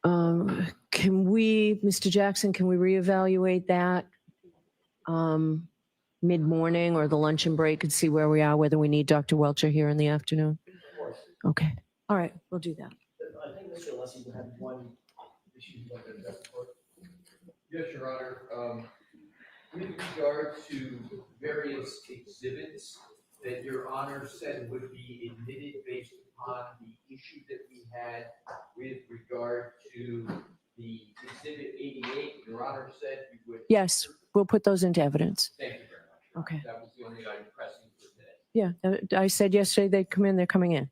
Can we, Mr. Jackson, can we reevaluate that mid-morning or the luncheon break and see where we are, whether we need Dr. Welcher here in the afternoon? Of course. Okay. All right. We'll do that. I think Mr. Alessi had one issue you'd like to address before. Yes, Your Honor. With regard to various exhibits that Your Honor said would be admitted based upon the issue that we had with regard to the exhibit 88, Your Honor said you would. Yes, we'll put those into evidence. Thank you very much. Your Okay. Honor. That was the only item pressing for today. Yeah, I said yesterday they'd come in, they're coming in.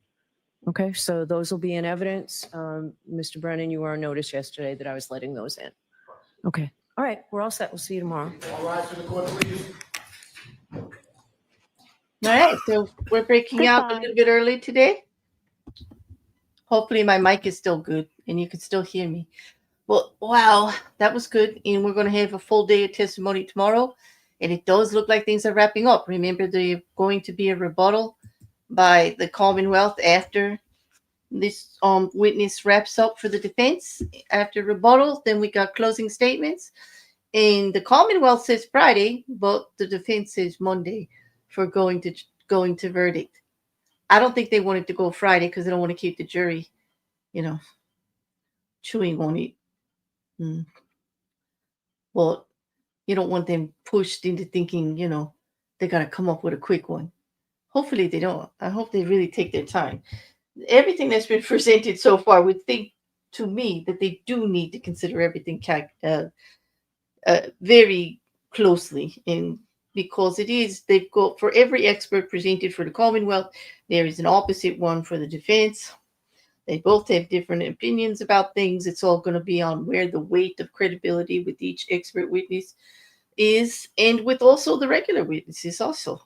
Okay, so those will be in evidence. Mr. Brennan, you were on notice yesterday that I was letting those in. Okay, all right, we're all set. We'll see you tomorrow. All rise for the court, please. All right. So we're breaking out a little bit early today. Hopefully my mic is still good and you can still hear me. Well, wow, that was good. And we're going to have a full day of testimony tomorrow. And it does look like things are wrapping up. Remember, there's going to be a rebuttal by the Commonwealth after this witness wraps up for the defense. After rebuttal, then we got closing statements. And the Commonwealth says Friday, but the defense says Monday for going to verdict. I don't think they wanted to go Friday because they don't want to keep the jury, chewing on it. Well, you don't want them pushed into thinking, they got to come up with a quick one. Hopefully they don't. I hope they really take their time. Everything that's been presented so far would think to me that they do need to consider everything very closely. And because they've got, for every expert presented for the Commonwealth, there is an opposite one for the defense. They both have different opinions about things. It's all going to be on where the weight of credibility with each expert witness is, and with also the regular witnesses also,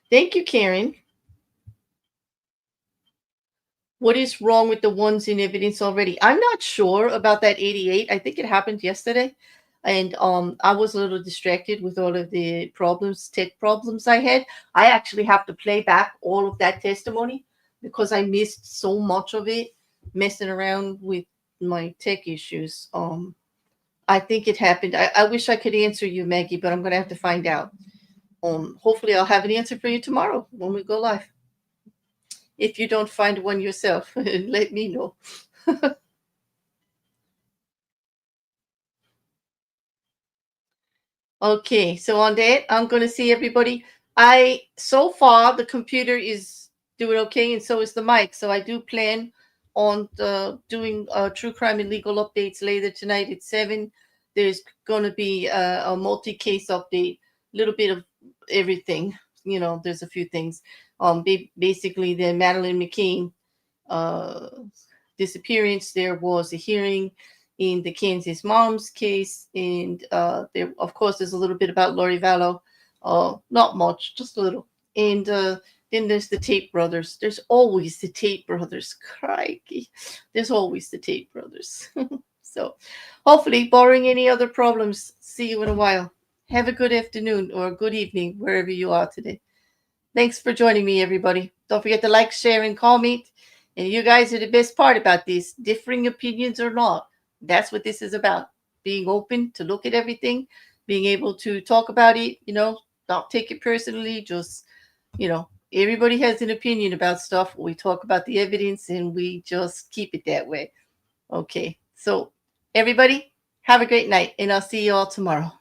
Thank you, Karen. What is wrong with the ones in evidence already? I'm not sure about that 88. I think it happened yesterday. And I was a little distracted with all of the tech problems I had. I actually have to play back all of that testimony because I missed so much of it messing around with my tech issues. I think it happened. I wish I could answer you, Maggie, but I'm going to have to find out. Hopefully I'll have an answer for you tomorrow when we go live. If you don't find one yourself, let me know. Okay, so on that, I'm going to see everybody. So far, the computer is doing okay, and so is the mic. So I do plan on doing true crime and legal updates later tonight at 7. There's going to be a multi-case update, a little bit of everything. There's a few things. Basically, the Madeleine McCain disappearance. There was a hearing in the Kansas mom's case, and there, of course, there's a little bit about Lori Vallow. Not much, just a little. And then there's the Tate brothers. There's always the Tate brothers. Crikey, there's always the Tate brothers. So, hopefully, barring any other problems, see you in a while. Have a good afternoon or a good evening wherever you are today. Thanks for joining me, everybody. Don't forget to like, share, and comment. And you guys are the best part about this. Differing opinions or not, that's what this is about. Being open to look at everything, being able to talk about it, don't take it personally. Just, everybody has an opinion about stuff. We talk about the evidence and we just keep it that way. Okay, so everybody, have a great night, and I'll see you all tomorrow.